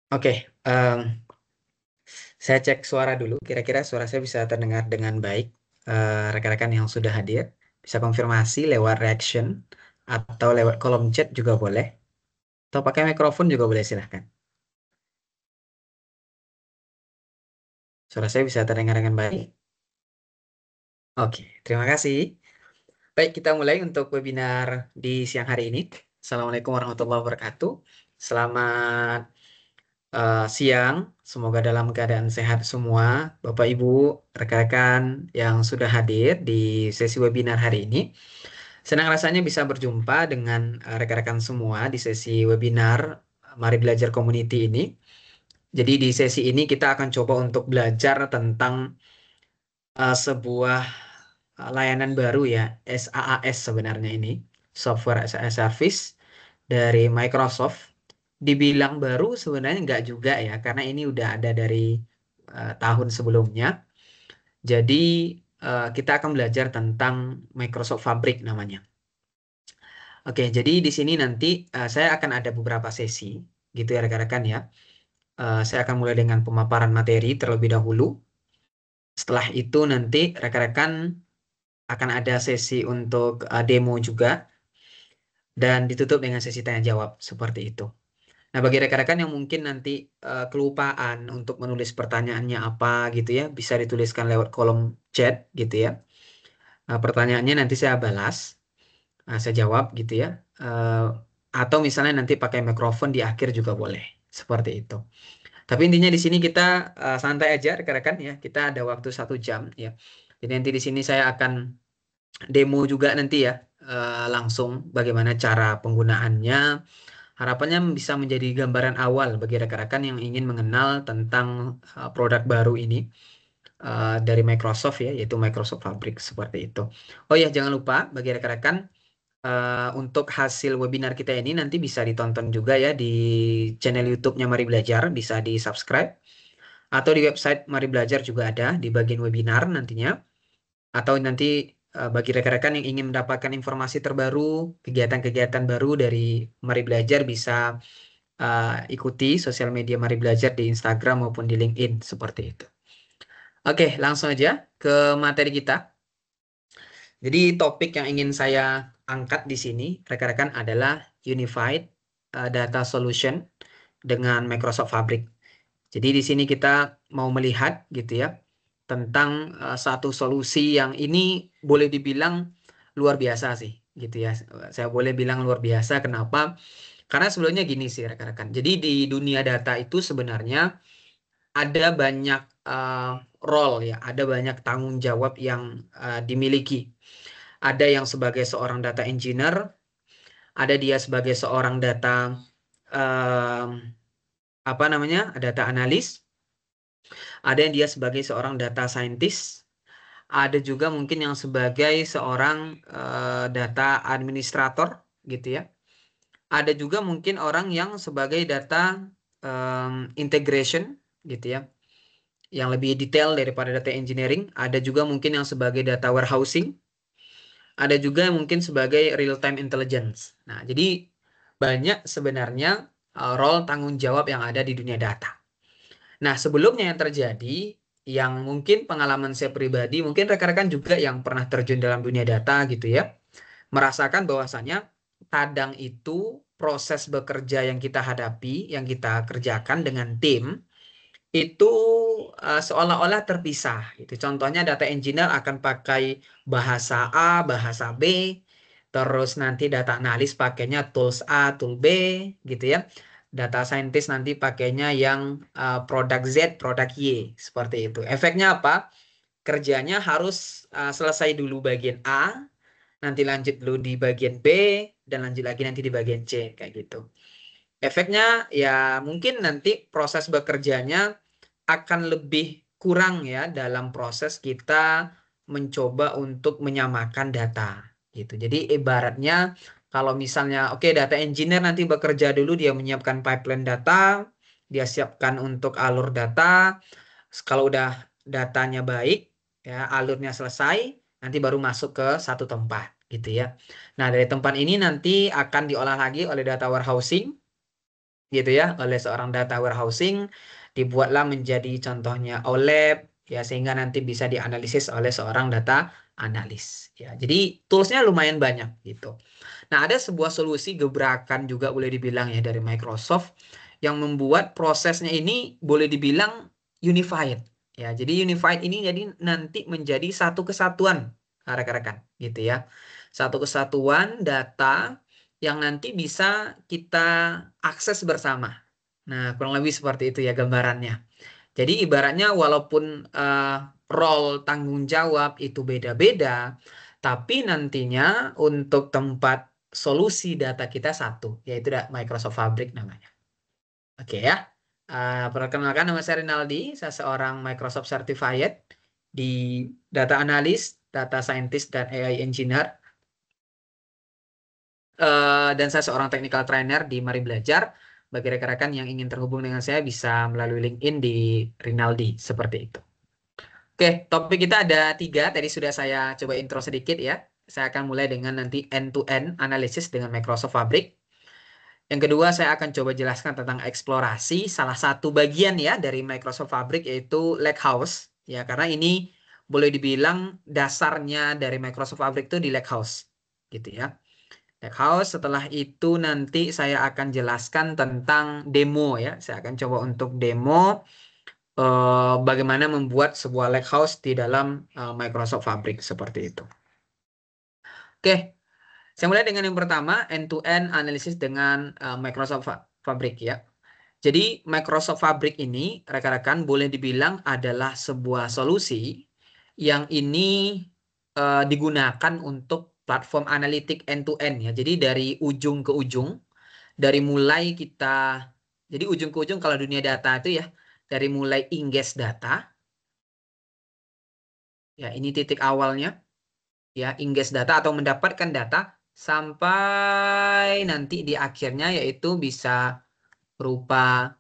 Oke, saya cek suara dulu. Kira-kira suara saya bisa terdengar dengan baik. Rekan-rekan yang sudah hadir bisa konfirmasi lewat reaction atau lewat kolom chat juga boleh. Atau pakai mikrofon juga boleh, silahkan. Suara saya bisa terdengar dengan baik. Oke, terima kasih. Baik, kita mulai untuk webinar di siang hari ini. Assalamualaikum warahmatullahi wabarakatuh. Selamat siang, semoga dalam keadaan sehat semua, Bapak Ibu, rekan-rekan yang sudah hadir di sesi webinar hari ini. Senang rasanya bisa berjumpa dengan rekan-rekan semua di sesi webinar Mari Belajar Community ini. Jadi di sesi ini kita akan coba untuk belajar tentang sebuah layanan baru ya, SaaS sebenarnya ini, Software as a Service dari Microsoft. Dibilang baru sebenarnya nggak juga ya, karena ini udah ada dari tahun sebelumnya. Jadi kita akan belajar tentang Microsoft Fabric namanya. Oke, jadi di sini nanti saya akan ada beberapa sesi, gitu ya rekan-rekan ya. Saya akan mulai dengan pemaparan materi terlebih dahulu. Setelah itu nanti rekan-rekan akan ada sesi untuk demo juga, dan ditutup dengan sesi tanya jawab seperti itu. Nah, bagi rekan-rekan yang mungkin nanti kelupaan untuk menulis pertanyaannya apa gitu ya, bisa dituliskan lewat kolom chat gitu ya. Pertanyaannya nanti saya balas, saya jawab gitu ya. Eh, atau misalnya nanti pakai mikrofon di akhir juga boleh, seperti itu. Tapi intinya di sini kita santai aja rekan-rekan ya. Kita ada waktu 1 jam ya. Jadi nanti di sini saya akan demo juga nanti ya, langsung bagaimana cara penggunaannya. Harapannya bisa menjadi gambaran awal bagi rekan-rekan yang ingin mengenal tentang produk baru ini dari Microsoft ya, yaitu Microsoft Fabric seperti itu. Oh ya, jangan lupa bagi rekan-rekan untuk hasil webinar kita ini nanti bisa ditonton juga ya di channel YouTube-nya Mari Belajar, bisa di-subscribe. Atau di website Mari Belajar juga ada di bagian webinar nantinya. Atau nanti bagi rekan-rekan yang ingin mendapatkan informasi terbaru, kegiatan-kegiatan baru dari Mari Belajar bisa ikuti sosial media Mari Belajar di Instagram maupun di LinkedIn seperti itu. Oke, langsung aja ke materi kita. Jadi topik yang ingin saya angkat di sini, rekan-rekan, adalah Unified Data Solution dengan Microsoft Fabric. Jadi di sini kita mau melihat gitu ya tentang satu solusi yang ini boleh dibilang luar biasa sih gitu ya. Saya boleh bilang luar biasa. Kenapa? Karena sebelumnya gini sih rekan-rekan. Jadi di dunia data itu sebenarnya ada banyak role ya, ada banyak tanggung jawab yang dimiliki. Ada yang sebagai seorang data engineer, ada dia sebagai seorang data um, apa namanya, data analis, ada yang dia sebagai seorang data scientist, ada juga mungkin yang sebagai seorang data administrator gitu ya. Ada juga mungkin orang yang sebagai data integration gitu ya, yang lebih detail daripada data engineering. Ada juga mungkin yang sebagai data warehousing. Ada juga yang mungkin sebagai real time intelligence. Nah, jadi banyak sebenarnya role tanggung jawab yang ada di dunia data. Nah, sebelumnya yang terjadi, yang mungkin pengalaman saya pribadi, mungkin rekan-rekan juga yang pernah terjun dalam dunia data gitu ya, merasakan bahwasannya kadang itu proses bekerja yang kita hadapi, yang kita kerjakan dengan tim, itu seolah-olah terpisah gitu. Contohnya data engineer akan pakai bahasa A, bahasa B, terus nanti data analis pakainya tools A, tool B gitu ya. Data scientist nanti pakainya yang produk Z, produk Y seperti itu. Efeknya apa? Kerjanya harus selesai dulu bagian A, nanti lanjut dulu di bagian B, dan lanjut lagi nanti di bagian C kayak gitu. Efeknya ya mungkin nanti proses bekerjanya akan lebih kurang ya dalam proses kita mencoba untuk menyamakan data gitu. Jadi ibaratnya kalau misalnya oke, data engineer nanti bekerja dulu, dia menyiapkan pipeline data, dia siapkan untuk alur data. Kalau udah datanya baik ya, alurnya selesai, nanti baru masuk ke satu tempat gitu ya. Nah, dari tempat ini nanti akan diolah lagi oleh data warehousing. gitu ya oleh seorang data warehousing, dibuatlah menjadi contohnya OLAP ya sehingga nanti bisa dianalisis oleh seorang data analis ya. Jadi toolsnya lumayan banyak gitu. Nah, ada sebuah solusi gebrakan juga boleh dibilang ya dari Microsoft yang membuat prosesnya ini boleh dibilang unified ya. Jadi unified ini jadi nanti menjadi satu kesatuan rekan-rekan gitu ya. Satu kesatuan data yang nanti bisa kita akses bersama. Nah, kurang lebih seperti itu ya gambarannya. Jadi ibaratnya walaupun role tanggung jawab itu beda-beda, tapi nantinya untuk tempat solusi data kita satu, yaitu Microsoft Fabric namanya. Oke ya. Perkenalkan nama saya Rinaldi, saya seorang Microsoft Certified di Data Analyst, Data Scientist, dan AI Engineer. Dan saya seorang technical trainer di Mari Belajar. Bagi rekan-rekan yang ingin terhubung dengan saya bisa melalui LinkedIn di Rinaldi, seperti itu. Oke, topik kita ada 3. Tadi sudah saya coba intro sedikit ya. Saya akan mulai dengan nanti end-to-end analysis dengan Microsoft Fabric. Yang kedua, saya akan coba jelaskan tentang eksplorasi salah satu bagian ya dari Microsoft Fabric yaitu Lakehouse. Ya, karena ini boleh dibilang dasarnya dari Microsoft Fabric itu di Lakehouse. Gitu ya. Lakehouse, setelah itu nanti saya akan jelaskan tentang demo ya. Saya akan coba untuk demo bagaimana membuat sebuah lakehouse di dalam Microsoft Fabric seperti itu. Oke, saya mulai dengan yang pertama, end-to-end analysis dengan Microsoft Fabric ya. Jadi Microsoft Fabric ini rekan-rekan boleh dibilang adalah sebuah solusi yang ini digunakan untuk platform analitik end-to-end ya. Jadi dari ujung ke ujung, dari mulai kita, jadi ujung ke ujung kalau dunia data itu ya, dari mulai ingest data, ya ini titik awalnya, ya ingest data atau mendapatkan data sampai nanti di akhirnya yaitu bisa berupa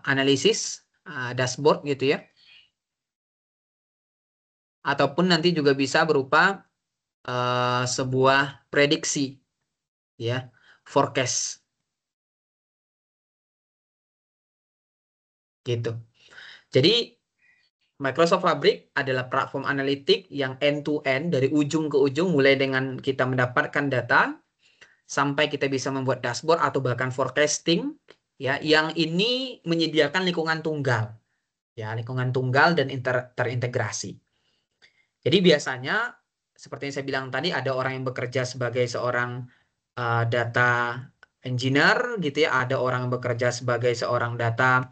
analisis, dashboard gitu ya, ataupun nanti juga bisa berupa sebuah prediksi, ya, forecast gitu. Jadi Microsoft Fabric adalah platform analitik yang end-to-end dari ujung ke ujung, mulai dengan kita mendapatkan data sampai kita bisa membuat dashboard atau bahkan forecasting, ya, yang ini menyediakan lingkungan tunggal, ya, lingkungan tunggal dan terintegrasi. Jadi biasanya seperti yang saya bilang tadi ada orang yang bekerja sebagai seorang data engineer gitu ya, ada orang yang bekerja sebagai seorang data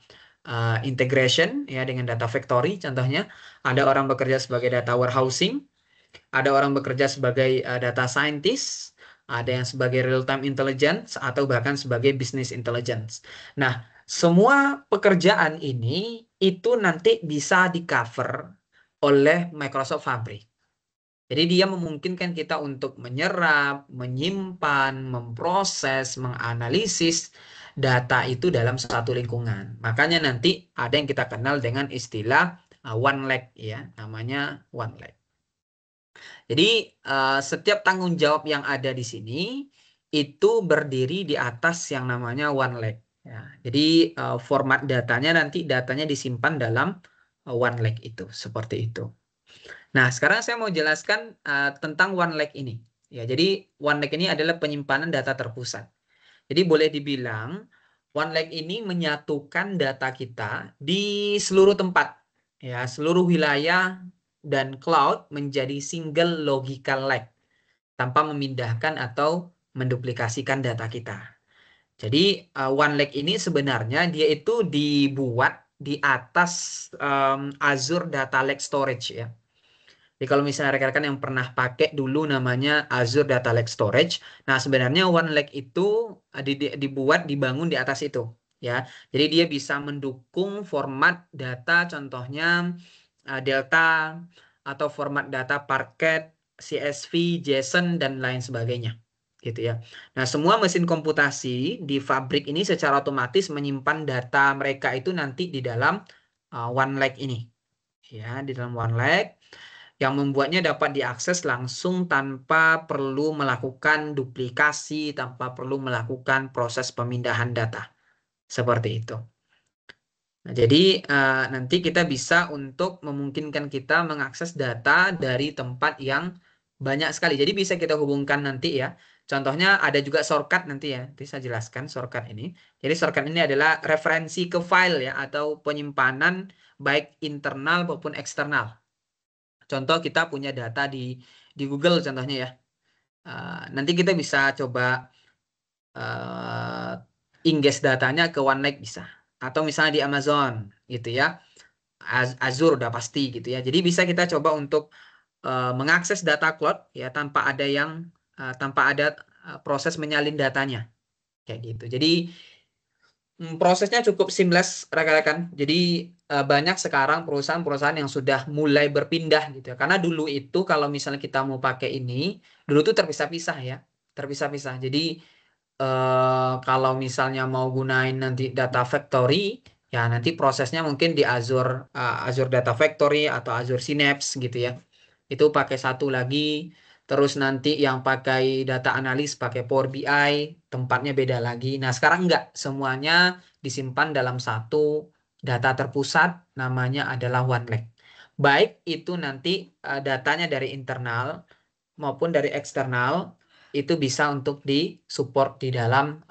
integration ya dengan data factory contohnya, ada orang bekerja sebagai data warehousing, ada orang bekerja sebagai data scientist, ada yang sebagai real time intelligence atau bahkan sebagai business intelligence. Nah, semua pekerjaan ini itu nanti bisa di-cover oleh Microsoft Fabric. Jadi dia memungkinkan kita untuk menyerap, menyimpan, memproses, menganalisis data itu dalam satu lingkungan. Makanya nanti ada yang kita kenal dengan istilah one lake ya, namanya one lake. Jadi setiap tanggung jawab yang ada di sini itu berdiri di atas yang namanya one lake. Ya. Jadi format datanya disimpan dalam one lake itu, seperti itu. Nah, sekarang saya mau jelaskan tentang one lake ini. Ya, jadi one lake ini adalah penyimpanan data terpusat. Jadi boleh dibilang one lake ini menyatukan data kita di seluruh tempat, ya, seluruh wilayah dan cloud menjadi single logical lake tanpa memindahkan atau menduplikasikan data kita. Jadi one lake ini sebenarnya dia itu dibuat di atas Azure Data Lake Storage ya. Jadi kalau misalnya rekan-rekan yang pernah pakai dulu namanya Azure Data Lake Storage, nah sebenarnya One Lake itu dibangun di atas itu, ya. Jadi dia bisa mendukung format data, contohnya Delta atau format data Parquet, CSV, JSON dan lain sebagainya, gitu ya. Nah semua mesin komputasi di Fabric ini secara otomatis menyimpan data mereka itu nanti di dalam One Lake ini, ya, di dalam One Lake, yang membuatnya dapat diakses langsung tanpa perlu melakukan duplikasi, tanpa perlu melakukan proses pemindahan data. Seperti itu. Nah, jadi nanti kita bisa untuk memungkinkan kita mengakses data dari tempat yang banyak sekali. Jadi bisa kita hubungkan nanti ya. Contohnya ada juga shortcut nanti ya. Nanti saya jelaskan shortcut ini. Jadi shortcut ini adalah referensi ke file ya atau penyimpanan baik internal maupun eksternal. Contoh kita punya data di Google contohnya ya. Nanti kita bisa coba uh, ingest datanya ke OneLake bisa. Atau misalnya di Amazon gitu ya. Azure udah pasti gitu ya. Jadi bisa kita coba untuk mengakses data cloud ya tanpa ada proses menyalin datanya kayak gitu. Jadi prosesnya cukup seamless rekan-rekan. Jadi banyak sekarang perusahaan-perusahaan yang sudah mulai berpindah gitu ya. Karena dulu itu kalau misalnya kita mau pakai ini, dulu tuh terpisah-pisah ya. Terpisah-pisah. Jadi kalau misalnya mau gunain nanti data factory, ya nanti prosesnya mungkin di Azure Data Factory atau Azure Synapse gitu ya. Itu pakai satu lagi. Terus nanti yang pakai data analis pakai Power BI, tempatnya beda lagi. Nah, sekarang enggak, semuanya disimpan dalam satu data terpusat, namanya adalah OneLake. Baik itu nanti datanya dari internal maupun dari eksternal itu bisa untuk disupport di dalam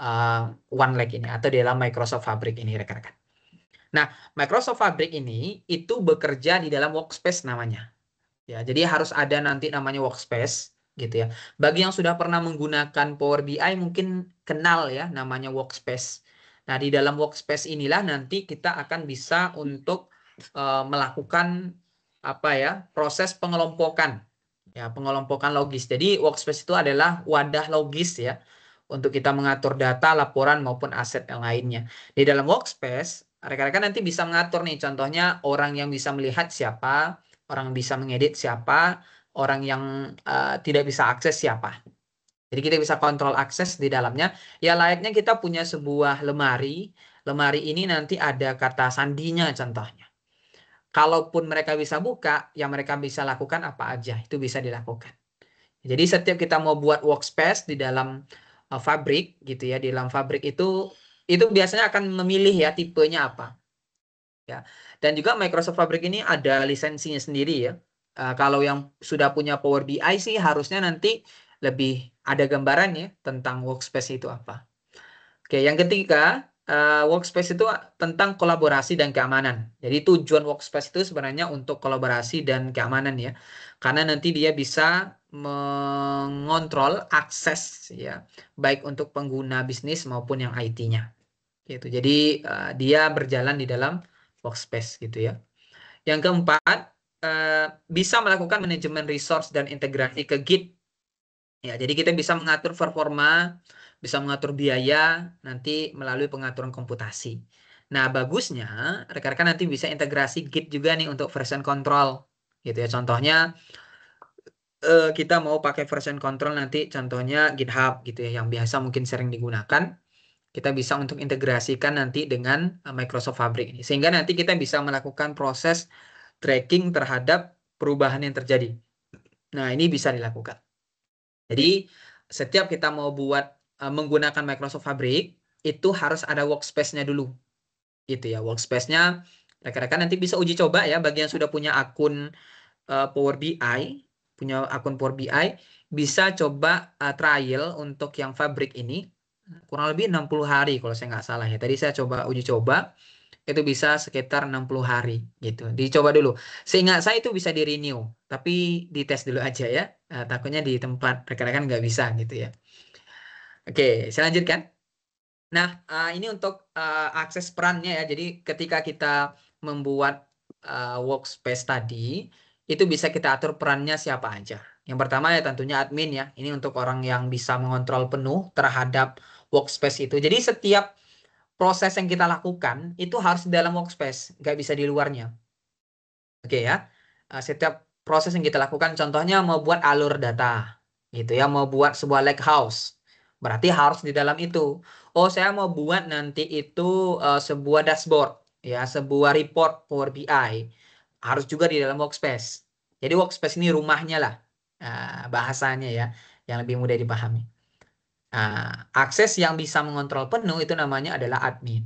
OneLake ini atau di dalam Microsoft Fabric ini rekan-rekan. Nah, Microsoft Fabric ini itu bekerja di dalam workspace namanya. Ya, jadi harus ada nanti namanya workspace gitu ya. Bagi yang sudah pernah menggunakan Power BI mungkin kenal ya namanya workspace. Nah, di dalam workspace inilah nanti kita akan bisa untuk melakukan apa ya? Proses pengelompokan. Ya, pengelompokan logis. Jadi workspace itu adalah wadah logis ya untuk kita mengatur data, laporan maupun aset yang lainnya. Di dalam workspace, rekan-rekan nanti bisa mengatur nih contohnya orang yang bisa melihat siapa, orang bisa mengedit siapa, orang yang tidak bisa akses siapa. Jadi kita bisa kontrol akses di dalamnya. Ya layaknya kita punya sebuah lemari. Lemari ini nanti ada kata sandinya contohnya. Kalaupun mereka bisa buka, yang mereka bisa lakukan apa aja, itu bisa dilakukan. Jadi setiap kita mau buat workspace di dalam Fabric gitu ya, di dalam Fabric itu biasanya akan memilih ya tipenya apa. Ya. Dan juga Microsoft Fabric ini ada lisensinya sendiri ya. Kalau yang sudah punya Power BI sih harusnya nanti lebih ada gambaran ya tentang workspace itu apa. Oke, yang ketiga, workspace itu tentang kolaborasi dan keamanan. Jadi tujuan workspace itu sebenarnya untuk kolaborasi dan keamanan ya. Karena nanti dia bisa mengontrol akses ya, baik untuk pengguna bisnis maupun yang IT-nya. Gitu. Jadi dia berjalan di dalam workspace gitu ya. Yang keempat, bisa melakukan manajemen resource dan integrasi ke Git. Ya, jadi kita bisa mengatur performa, bisa mengatur biaya nanti melalui pengaturan komputasi. Nah, bagusnya rekan-rekan nanti bisa integrasi Git juga nih untuk version control. Gitu ya. Contohnya kita mau pakai version control nanti contohnya GitHub gitu ya yang biasa mungkin sering digunakan. Kita bisa untuk integrasikan nanti dengan Microsoft Fabric ini. Sehingga nanti kita bisa melakukan proses tracking terhadap perubahan yang terjadi. Nah, ini bisa dilakukan. Jadi, setiap kita mau buat menggunakan Microsoft Fabric, itu harus ada workspace-nya dulu. Gitu ya, workspace-nya rekan-rekan nanti bisa uji coba ya bagi yang sudah punya akun Power BI, punya akun Power BI, bisa coba trial untuk yang Fabric ini kurang lebih 60 hari kalau saya nggak salah ya. Tadi saya coba uji coba itu bisa sekitar 60 hari gitu. Dicoba dulu. Seingat saya itu bisa di-renew, tapi dites dulu aja ya. Takutnya di tempat rekan-rekan nggak bisa gitu ya. Oke, saya lanjutkan. Nah, ini untuk akses perannya ya. Jadi ketika kita membuat workspace tadi, itu bisa kita atur perannya siapa aja. Yang pertama ya tentunya admin ya. Ini untuk orang yang bisa mengontrol penuh terhadap workspace itu. Jadi setiap proses yang kita lakukan itu harus di dalam workspace, nggak bisa di luarnya. Oke ya. Setiap proses yang kita lakukan, contohnya mau buat alur data, gitu ya, mau buat sebuah lake house, berarti harus di dalam itu. Oh, saya mau buat nanti itu sebuah dashboard, ya, sebuah report Power BI, harus juga di dalam workspace. Jadi workspace ini rumahnya lah, bahasanya ya, yang lebih mudah dipahami. Akses yang bisa mengontrol penuh itu namanya adalah admin.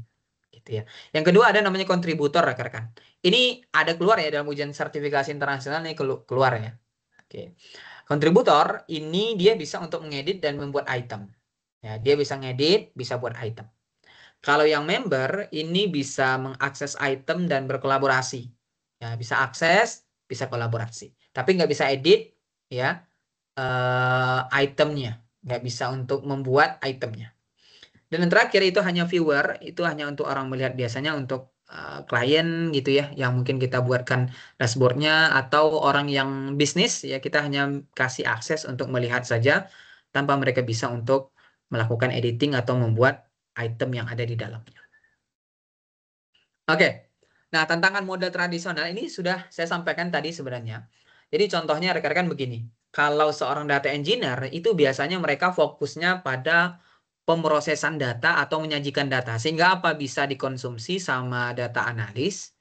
gitu ya. Yang kedua ada namanya kontributor rekan-rekan. Ini ada keluar ya dalam ujian sertifikasi internasional nih keluar ya. Oke. Kontributor ini dia bisa untuk mengedit dan membuat item. Ya, dia bisa ngedit, bisa buat item. Kalau yang member ini bisa mengakses item dan berkolaborasi. Ya, bisa akses, bisa kolaborasi. Tapi nggak bisa edit ya itemnya. Nggak bisa untuk membuat itemnya. Dan yang terakhir itu hanya viewer, itu hanya untuk orang melihat biasanya untuk klien gitu ya, yang mungkin kita buatkan dashboardnya atau orang yang bisnis ya kita hanya kasih akses untuk melihat saja tanpa mereka bisa untuk melakukan editing atau membuat item yang ada di dalamnya. Oke, nah tantangan model tradisional ini sudah saya sampaikan tadi sebenarnya. Jadi contohnya rekan-rekan begini, kalau seorang data engineer itu biasanya mereka fokusnya pada pemrosesan data atau menyajikan data sehingga apa bisa dikonsumsi sama data analis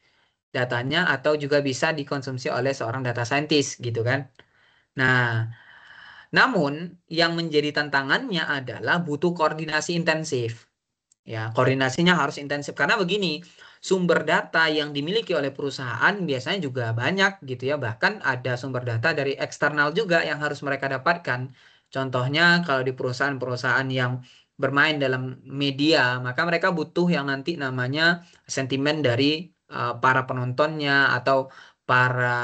datanya atau juga bisa dikonsumsi oleh seorang data scientist gitu kan. Nah, namun yang menjadi tantangannya adalah butuh koordinasi intensif. Ya, koordinasinya harus intensif karena begini, sumber data yang dimiliki oleh perusahaan biasanya juga banyak gitu ya. Bahkan ada sumber data dari eksternal juga yang harus mereka dapatkan. Contohnya kalau di perusahaan-perusahaan yang bermain dalam media, maka mereka butuh yang nanti namanya sentimen dari para penontonnya atau para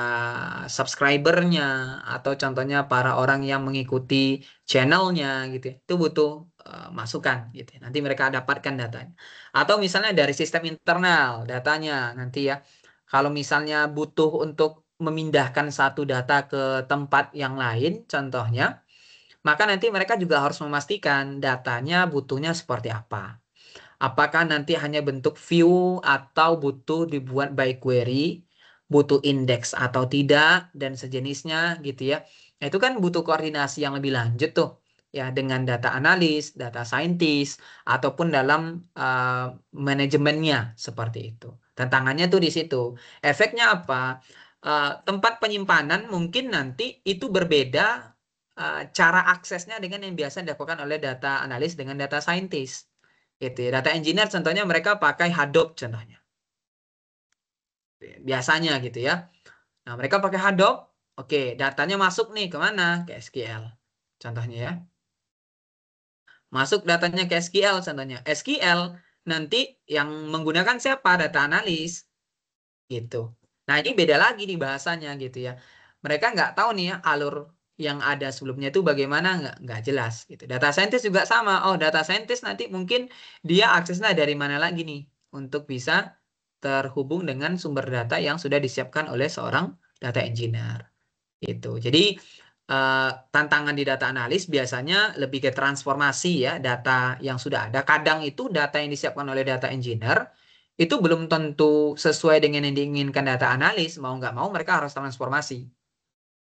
subscribernya atau contohnya para orang yang mengikuti channelnya gitu ya. Itu butuh masukan gitu ya. Nanti mereka dapatkan datanya. Atau misalnya dari sistem internal datanya nanti ya. Kalau misalnya butuh untuk memindahkan satu data ke tempat yang lain contohnya, maka nanti mereka juga harus memastikan datanya butuhnya seperti apa. Apakah nanti hanya bentuk view atau butuh dibuat by query, butuh indeks atau tidak dan sejenisnya gitu ya. Nah, itu kan butuh koordinasi yang lebih lanjut tuh ya dengan data analis, data scientist ataupun dalam manajemennya seperti itu. Tantangannya tuh di situ. Efeknya apa? Tempat penyimpanan mungkin nanti itu berbeda cara aksesnya dengan yang biasa dilakukan oleh data analis dengan data scientist. Gitu ya. Data engineer contohnya mereka pakai Hadoop contohnya. Biasanya gitu ya. Nah, mereka pakai Hadoop. Oke, datanya masuk nih kemana? Ke SQL. Contohnya ya. Masuk datanya ke SQL contohnya. SQL nanti yang menggunakan siapa? Data analis. Gitu. Nah, ini beda lagi nih bahasanya gitu ya. Mereka nggak tahu nih ya alur yang ada sebelumnya itu bagaimana nggak jelas gitu. Data scientist juga sama. Oh, data scientist nanti mungkin dia aksesnya dari mana lagi nih untuk bisa terhubung dengan sumber data yang sudah disiapkan oleh seorang data engineer. Itu. Jadi tantangan di data analis biasanya lebih ke transformasi ya data yang sudah ada. Kadang itu data yang disiapkan oleh data engineer itu belum tentu sesuai dengan yang diinginkan data analis. Mau nggak mau mereka harus transformasi.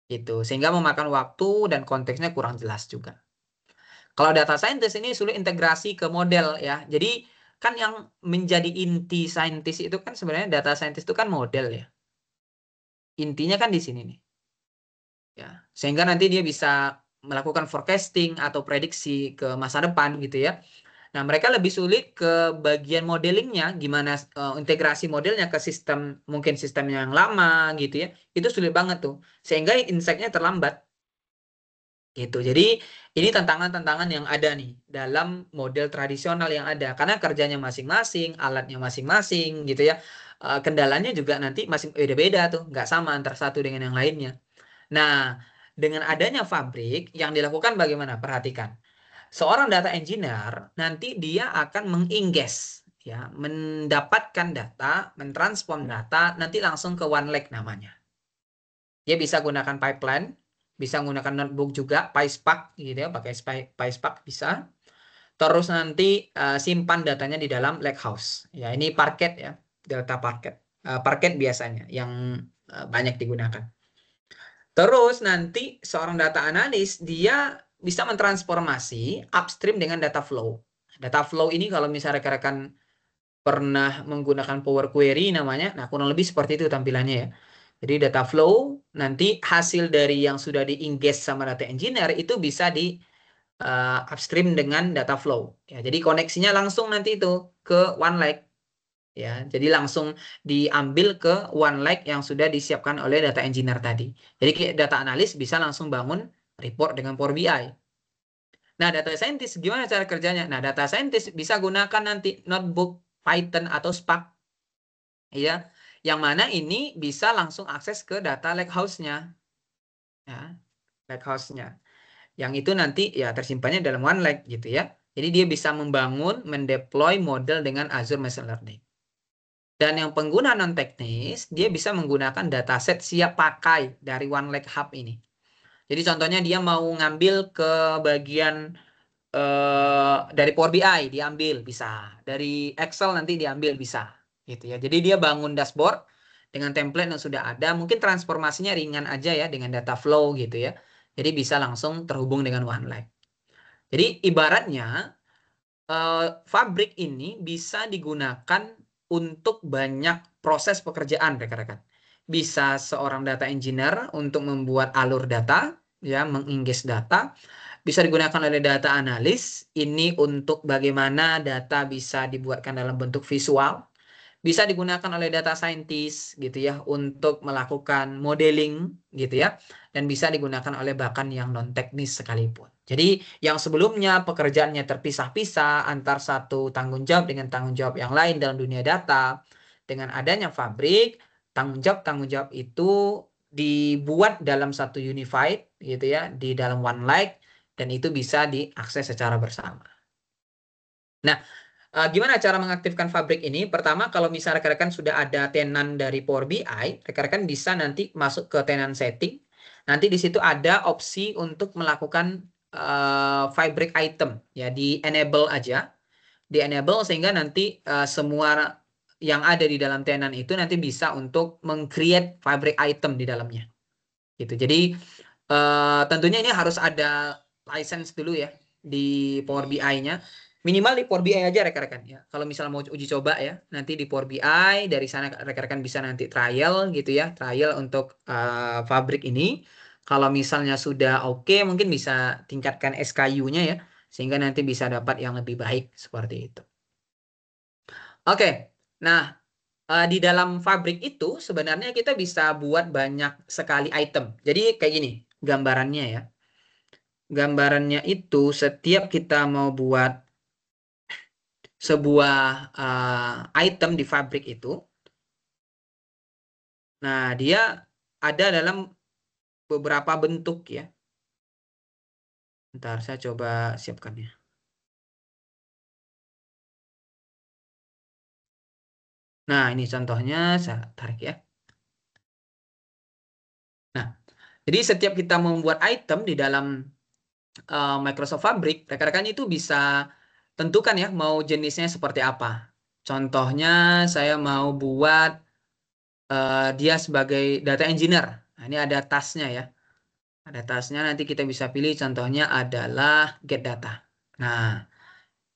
Gitu. Sehingga memakan waktu dan konteksnya kurang jelas juga. Kalau data scientist ini sulit integrasi ke model ya. Jadi kan yang menjadi inti saintis itu kan sebenarnya data scientist itu kan model ya. Intinya kan di sini nih. Ya, sehingga nanti dia bisa melakukan forecasting atau prediksi ke masa depan gitu ya. Nah, mereka lebih sulit ke bagian modelingnya, gimana integrasi modelnya ke sistem, mungkin sistem yang lama gitu ya. Itu sulit banget tuh. Sehingga insight-nya terlambat gitu. Jadi ini tantangan-tantangan yang ada nih dalam model tradisional yang ada. Karena kerjanya masing-masing, alatnya masing-masing gitu ya. Kendalanya juga nanti masih beda-beda tuh, nggak sama antara satu dengan yang lainnya. Nah, dengan adanya Fabrik yang dilakukan bagaimana? Perhatikan. Seorang data engineer nanti dia akan mengingges ya, mendapatkan data, mentransform data nanti langsung ke OneLake namanya. Dia bisa gunakan pipeline, bisa menggunakan notebook juga, PySpark gitu ya, pakai PySpark bisa. Terus nanti simpan datanya di dalam Lakehouse. Ya, ini Parquet ya, Delta Parquet. Parquet biasanya yang banyak digunakan. Terus nanti seorang data analis dia bisa mentransformasi upstream dengan data flow. Data flow ini kalau misalnya rekan-rekan pernah menggunakan Power Query namanya, nah kurang lebih seperti itu tampilannya ya. Jadi data flow nanti hasil dari yang sudah di-ingest sama data engineer itu bisa di upstream dengan data flow. Ya, jadi koneksinya langsung nanti itu ke OneLake. Ya, jadi langsung diambil ke OneLake yang sudah disiapkan oleh data engineer tadi. Jadi kayak data analis bisa langsung bangun report dengan Power BI. Nah, data scientist gimana cara kerjanya? Nah, data scientist bisa gunakan nanti notebook Python atau Spark, ya, yang mana ini bisa langsung akses ke data lakehouse-nya, ya, lakehouse-nya. Yang itu nanti ya tersimpannya dalam OneLake gitu ya. Jadi dia bisa membangun, mendeploy model dengan Azure Machine Learning. Dan yang pengguna non teknis, dia bisa menggunakan dataset siap pakai dari OneLake Hub ini. Jadi contohnya dia mau ngambil ke bagian dari Power BI diambil bisa, dari Excel nanti diambil bisa, gitu ya. Jadi dia bangun dashboard dengan template yang sudah ada, mungkin transformasinya ringan aja ya dengan data flow gitu ya. Jadi bisa langsung terhubung dengan OneLake. Jadi ibaratnya Fabrik ini bisa digunakan untuk banyak proses pekerjaan rekan-rekan. Bisa seorang data engineer untuk membuat alur data, ya, mengingges data. Bisa digunakan oleh data analis, ini untuk bagaimana data bisa dibuatkan dalam bentuk visual. Bisa digunakan oleh data scientist gitu ya untuk melakukan modeling gitu ya, dan bisa digunakan oleh bahkan yang non teknis sekalipun. Jadi yang sebelumnya pekerjaannya terpisah-pisah antar satu tanggung jawab dengan tanggung jawab yang lain dalam dunia data, dengan adanya Fabrik, tanggung jawab itu dibuat dalam satu unified gitu ya di dalam OneLake, dan itu bisa diakses secara bersama. Nah, gimana cara mengaktifkan Fabrik ini? Pertama, kalau misalnya rekan-rekan sudah ada tenan dari Power BI, rekan-rekan bisa nanti masuk ke tenan setting. Nanti di situ ada opsi untuk melakukan Fabric item, ya, di enable aja, di enable sehingga nanti semua yang ada di dalam tenan itu nanti bisa untuk meng-create Fabric item di dalamnya. Gitu. Jadi tentunya ini harus ada license dulu ya di Power BI-nya. Minimal di Power BI aja rekan-rekan ya. Kalau misalnya mau uji coba ya, nanti di Power BI, dari sana rekan-rekan bisa nanti trial gitu ya, trial untuk Fabrik ini. Kalau misalnya sudah oke, mungkin bisa tingkatkan SKU-nya ya, sehingga nanti bisa dapat yang lebih baik seperti itu. Oke, nah di dalam Fabrik itu sebenarnya kita bisa buat banyak sekali item. Jadi kayak gini gambarannya ya. Gambarannya itu setiap kita mau buat sebuah item di Fabrik itu, nah dia ada dalam beberapa bentuk ya. Ntar saya coba siapkan ya. Nah ini contohnya saya tarik ya. Nah, jadi setiap kita membuat item di dalam Microsoft Fabric, rekan-rekan itu bisa tentukan ya mau jenisnya seperti apa. Contohnya saya mau buat dia sebagai data engineer. Nah, ini ada tasnya ya. Ada tasnya nanti kita bisa pilih contohnya adalah get data. Nah,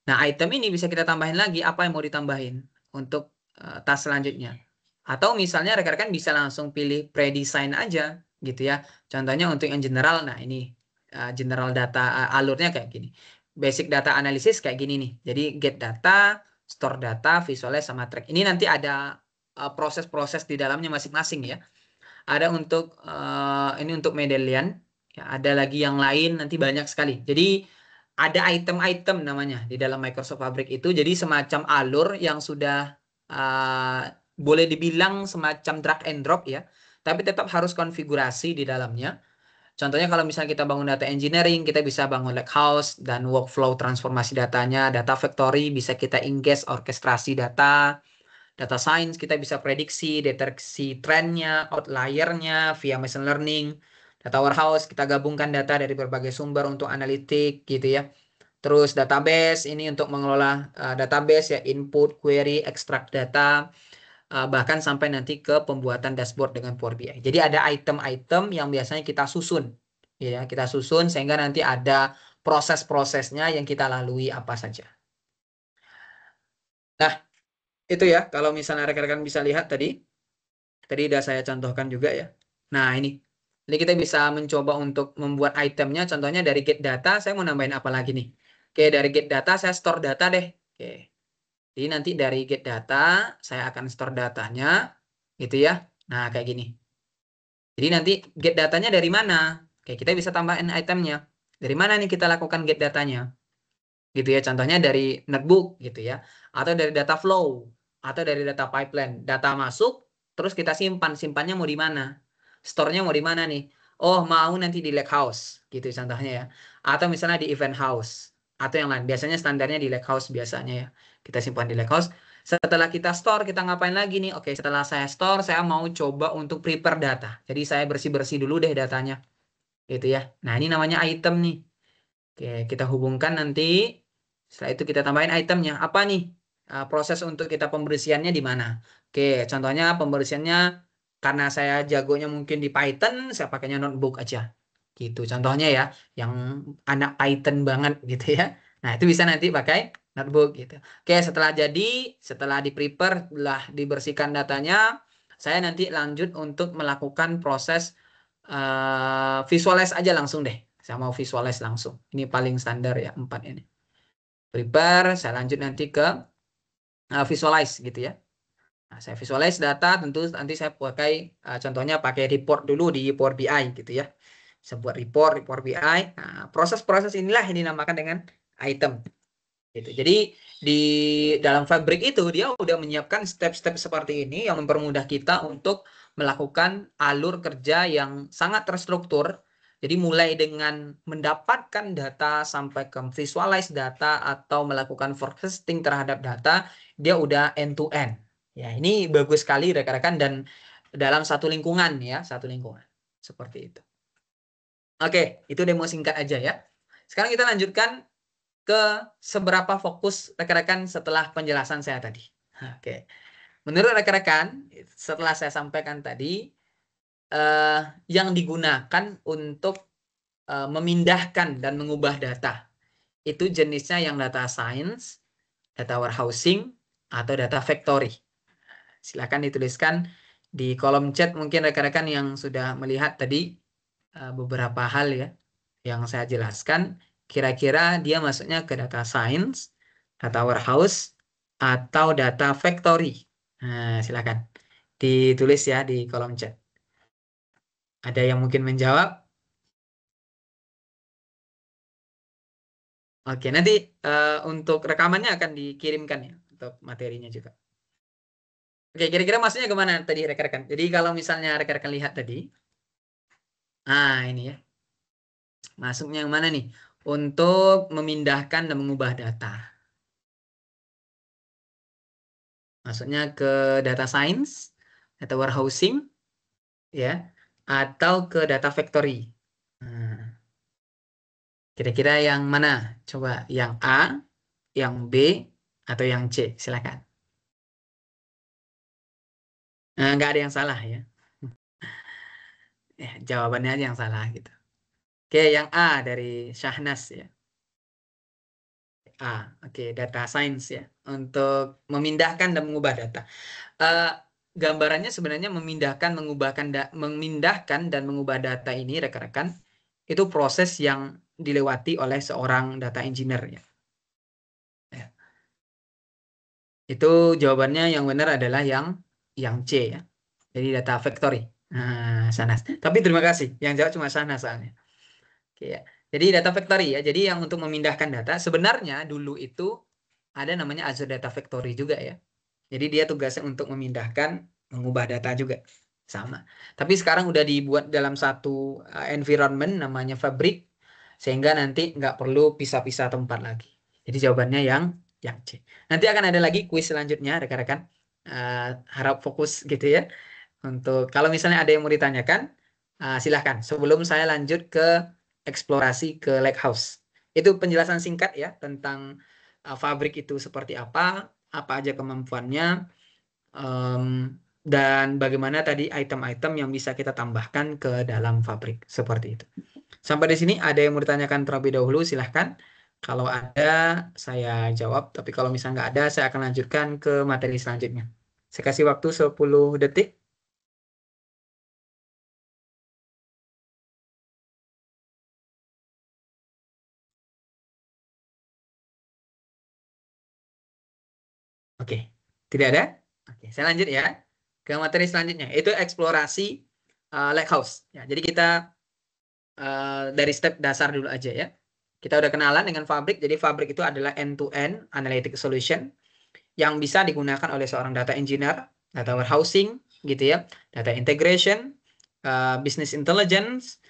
nah item ini bisa kita tambahin lagi apa yang mau ditambahin untuk tas selanjutnya. Atau misalnya rekan-rekan bisa langsung pilih pre-design aja gitu ya. Contohnya untuk yang general, nah ini general data alurnya kayak gini. Basic data analysis kayak gini nih. Jadi get data, store data, visualize sama track. Ini nanti ada proses-proses di dalamnya masing-masing ya. Ada untuk ini untuk medallion, ya, ada lagi yang lain nanti banyak sekali. Jadi ada item-item namanya di dalam Microsoft Fabric itu. Jadi semacam alur yang sudah uh, boleh dibilang semacam drag and drop ya. Tapi tetap harus konfigurasi di dalamnya. Contohnya kalau misalnya kita bangun data engineering, kita bisa bangun lakehouse dan workflow transformasi datanya, data factory, bisa kita ingest orkestrasi data. Data science kita bisa prediksi, deteksi trennya, outliernya via machine learning. Data warehouse kita gabungkan data dari berbagai sumber untuk analitik gitu ya. Terus database ini untuk mengelola database ya, input, query, extract data, bahkan sampai nanti ke pembuatan dashboard dengan Power BI. Jadi ada item-item yang biasanya kita susun, ya kita susun sehingga nanti ada proses-prosesnya yang kita lalui apa saja. Nah, itu ya kalau misalnya rekan-rekan bisa lihat tadi udah saya contohkan juga ya. Nah, ini. Jadi kita bisa mencoba untuk membuat itemnya. Contohnya dari get data, saya mau nambahin apa lagi nih? Oke, dari get data, saya store data deh. Oke. Jadi nanti dari get data, saya akan store datanya, gitu ya. Nah, kayak gini. Jadi nanti get datanya dari mana? Oke, kita bisa tambahin itemnya. Dari mana nih kita lakukan get datanya? Gitu ya. Contohnya dari notebook gitu ya. Atau dari data flow. Atau dari data pipeline. Data masuk, terus kita simpan. Simpannya mau di mana? Store-nya mau di mana nih? Oh, mau nanti di Lakehouse. Gitu contohnya ya. Atau misalnya di event house. Atau yang lain. Biasanya standarnya di Lakehouse biasanya ya. Kita simpan di Lakehouse. Setelah kita store, kita ngapain lagi nih? Oke, setelah saya store, saya mau coba untuk prepare data. Jadi saya bersih-bersih dulu deh datanya. Gitu ya. Nah, ini namanya item nih. Oke, kita hubungkan nanti. Setelah itu kita tambahin itemnya. Apa nih? Proses untuk kita pembersihannya di mana? Oke, contohnya pembersihannya karena saya jagonya mungkin di Python, saya pakainya notebook aja. Gitu contohnya ya, yang anak Python banget gitu ya. Nah, itu bisa nanti pakai notebook gitu. Oke, setelah jadi, setelah di-prepare, lah dibersihkan datanya, saya nanti lanjut untuk melakukan proses visualize aja langsung deh. Saya mau visualize langsung. Ini paling standar ya, 4 ini. Prepare, saya lanjut nanti ke visualize gitu ya. Nah, saya visualize data, tentu nanti saya pakai, contohnya pakai report dulu di Power BI gitu ya. Saya buat report BI. Nah, proses-proses inilah yang dinamakan dengan item. Gitu. Jadi di dalam Fabric itu dia udah menyiapkan step-step seperti ini yang mempermudah kita untuk melakukan alur kerja yang sangat terstruktur. Jadi mulai dengan mendapatkan data sampai ke visualize data atau melakukan forecasting terhadap data, dia udah end to end. Ya, ini bagus sekali rekan-rekan dan dalam satu lingkungan ya, satu lingkungan. Seperti itu. Oke, itu demo singkat aja ya. Sekarang kita lanjutkan ke seberapa fokus rekan-rekan setelah penjelasan saya tadi. Oke. Menurut rekan-rekan, setelah saya sampaikan tadi, eh, yang digunakan untuk memindahkan dan mengubah data, itu jenisnya yang data science, data warehousing, atau data factory. Silakan dituliskan di kolom chat mungkin rekan-rekan yang sudah melihat tadi beberapa hal ya yang saya jelaskan, kira-kira dia masuknya ke data science, data warehouse, atau data factory. Nah, silakan ditulis ya di kolom chat. Ada yang mungkin menjawab? Oke, nanti untuk rekamannya akan dikirimkan ya untuk materinya juga. Oke, kira-kira maksudnya kemana tadi rekan-rekan? Jadi kalau misalnya rekan-rekan lihat tadi, ini ya, masuknya yang mana nih? Untuk memindahkan dan mengubah data. Masuknya ke data science, data warehousing, ya, atau ke data factory. Nah, kira-kira yang mana? Coba yang A, yang B, atau yang C? Silakan. Nggak ada yang salah ya. Jawabannya aja yang salah gitu. Oke, yang A dari Syahnas ya. A, oke, data science ya. Untuk memindahkan dan mengubah data. Eh, Gambarannya sebenarnya memindahkan dan mengubah data ini rekan-rekan itu proses yang dilewati oleh seorang data engineer ya. Ya. Itu jawabannya yang benar adalah yang C ya. Jadi data factory. Nah, Sanas. Tapi terima kasih. Yang jawab cuma Sanas soalnya. Oke ya. Jadi data factory ya. Jadi yang untuk memindahkan data sebenarnya dulu itu ada namanya Azure Data Factory juga ya. Jadi dia tugasnya untuk memindahkan, mengubah data juga sama. Tapi sekarang udah dibuat dalam satu environment namanya Fabric sehingga nanti nggak perlu pisah-pisah tempat lagi. Jadi jawabannya yang C. Nanti akan ada lagi kuis selanjutnya rekan-rekan. Eh, Harap fokus gitu ya. Untuk kalau misalnya ada yang mau ditanyakan, silahkan. Sebelum saya lanjut ke eksplorasi ke Lake House. Itu penjelasan singkat ya tentang Fabrik itu seperti apa aja kemampuannya, em, dan bagaimana tadi item-item yang bisa kita tambahkan ke dalam Fabrik. Seperti itu. Sampai di sini ada yang mau ditanyakan terlebih dahulu, silahkan. Kalau ada, saya jawab. Tapi kalau misalnya nggak ada, saya akan lanjutkan ke materi selanjutnya. Saya kasih waktu 10 detik. Oke, tidak ada? Oke, saya lanjut ya ke materi selanjutnya. Itu eksplorasi Lakehouse. Ya, jadi kita dari step dasar dulu aja ya. Kita udah kenalan dengan Fabric. Jadi Fabric itu adalah end-to-end analytic solution yang bisa digunakan oleh seorang data engineer, data warehousing, gitu ya, data integration, business intelligence,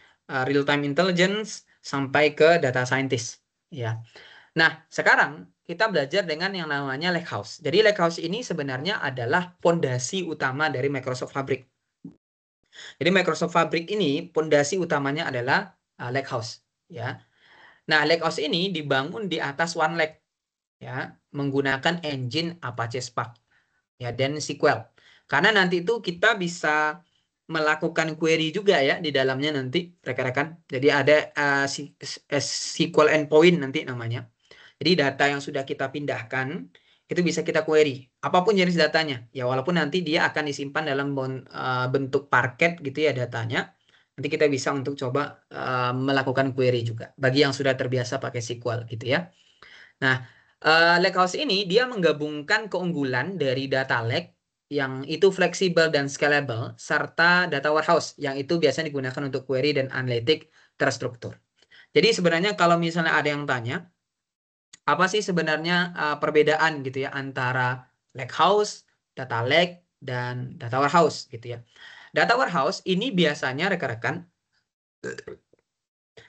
real time intelligence, sampai ke data scientist. Ya. Nah, sekarang kita belajar dengan yang namanya Lakehouse. Jadi Lakehouse ini sebenarnya adalah fondasi utama dari Microsoft Fabric. Jadi Microsoft Fabric ini fondasi utamanya adalah Lakehouse. Ya. Nah, Lakehouse ini dibangun di atas OneLake, ya, menggunakan engine Apache Spark, ya, dan SQL. Karena nanti itu kita bisa melakukan query juga ya di dalamnya nanti rekan-rekan. Jadi ada SQL endpoint nanti namanya. Jadi data yang sudah kita pindahkan itu bisa kita query apapun jenis datanya. Ya walaupun nanti dia akan disimpan dalam bentuk Parquet gitu ya datanya. Nanti kita bisa untuk coba melakukan query juga bagi yang sudah terbiasa pakai SQL gitu ya. Nah, Lakehouse ini dia menggabungkan keunggulan dari data lake yang itu fleksibel dan scalable serta data warehouse yang itu biasanya digunakan untuk query dan analitik terstruktur. Jadi sebenarnya kalau misalnya ada yang tanya, apa sih sebenarnya perbedaan gitu ya antara Lakehouse, data lake, dan data warehouse gitu ya. Data warehouse ini biasanya rekan-rekan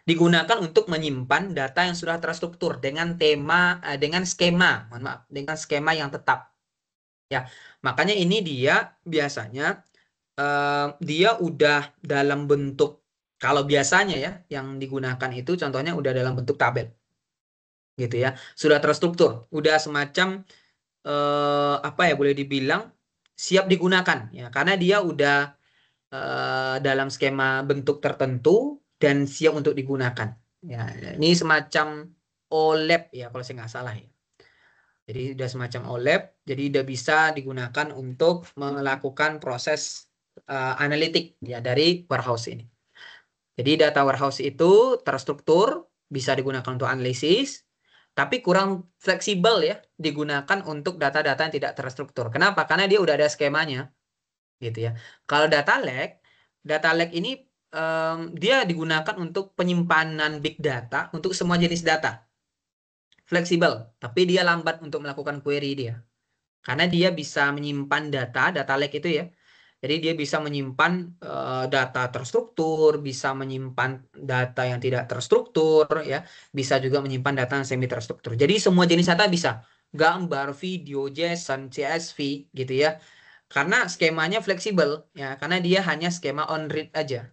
digunakan untuk menyimpan data yang sudah terstruktur dengan skema, mohon maaf, dengan skema yang tetap. Ya, makanya ini dia biasanya dia udah dalam bentuk, kalau biasanya ya yang digunakan itu contohnya udah dalam bentuk tabel gitu ya, sudah terstruktur, udah semacam apa ya boleh dibilang siap digunakan ya karena dia udah dalam skema bentuk tertentu dan siap untuk digunakan. Ya, ini semacam OLAP ya kalau saya nggak salah ya. Jadi udah semacam OLAP, jadi udah bisa digunakan untuk melakukan proses analitik ya dari warehouse ini. Jadi data warehouse itu terstruktur, bisa digunakan untuk analisis, tapi kurang fleksibel ya, digunakan untuk data-data yang tidak terstruktur. Kenapa? Karena dia udah ada skemanya, gitu ya. Kalau data lake ini dia digunakan untuk penyimpanan big data untuk semua jenis data. Fleksibel, tapi dia lambat untuk melakukan query dia. Karena dia bisa menyimpan data lake itu ya. Jadi dia bisa menyimpan data terstruktur, bisa menyimpan data yang tidak terstruktur, ya, bisa juga menyimpan data yang semi terstruktur. Jadi semua jenis data bisa, gambar, video, JSON, CSV, gitu ya. Karena skemanya fleksibel, ya, karena dia hanya skema on read aja,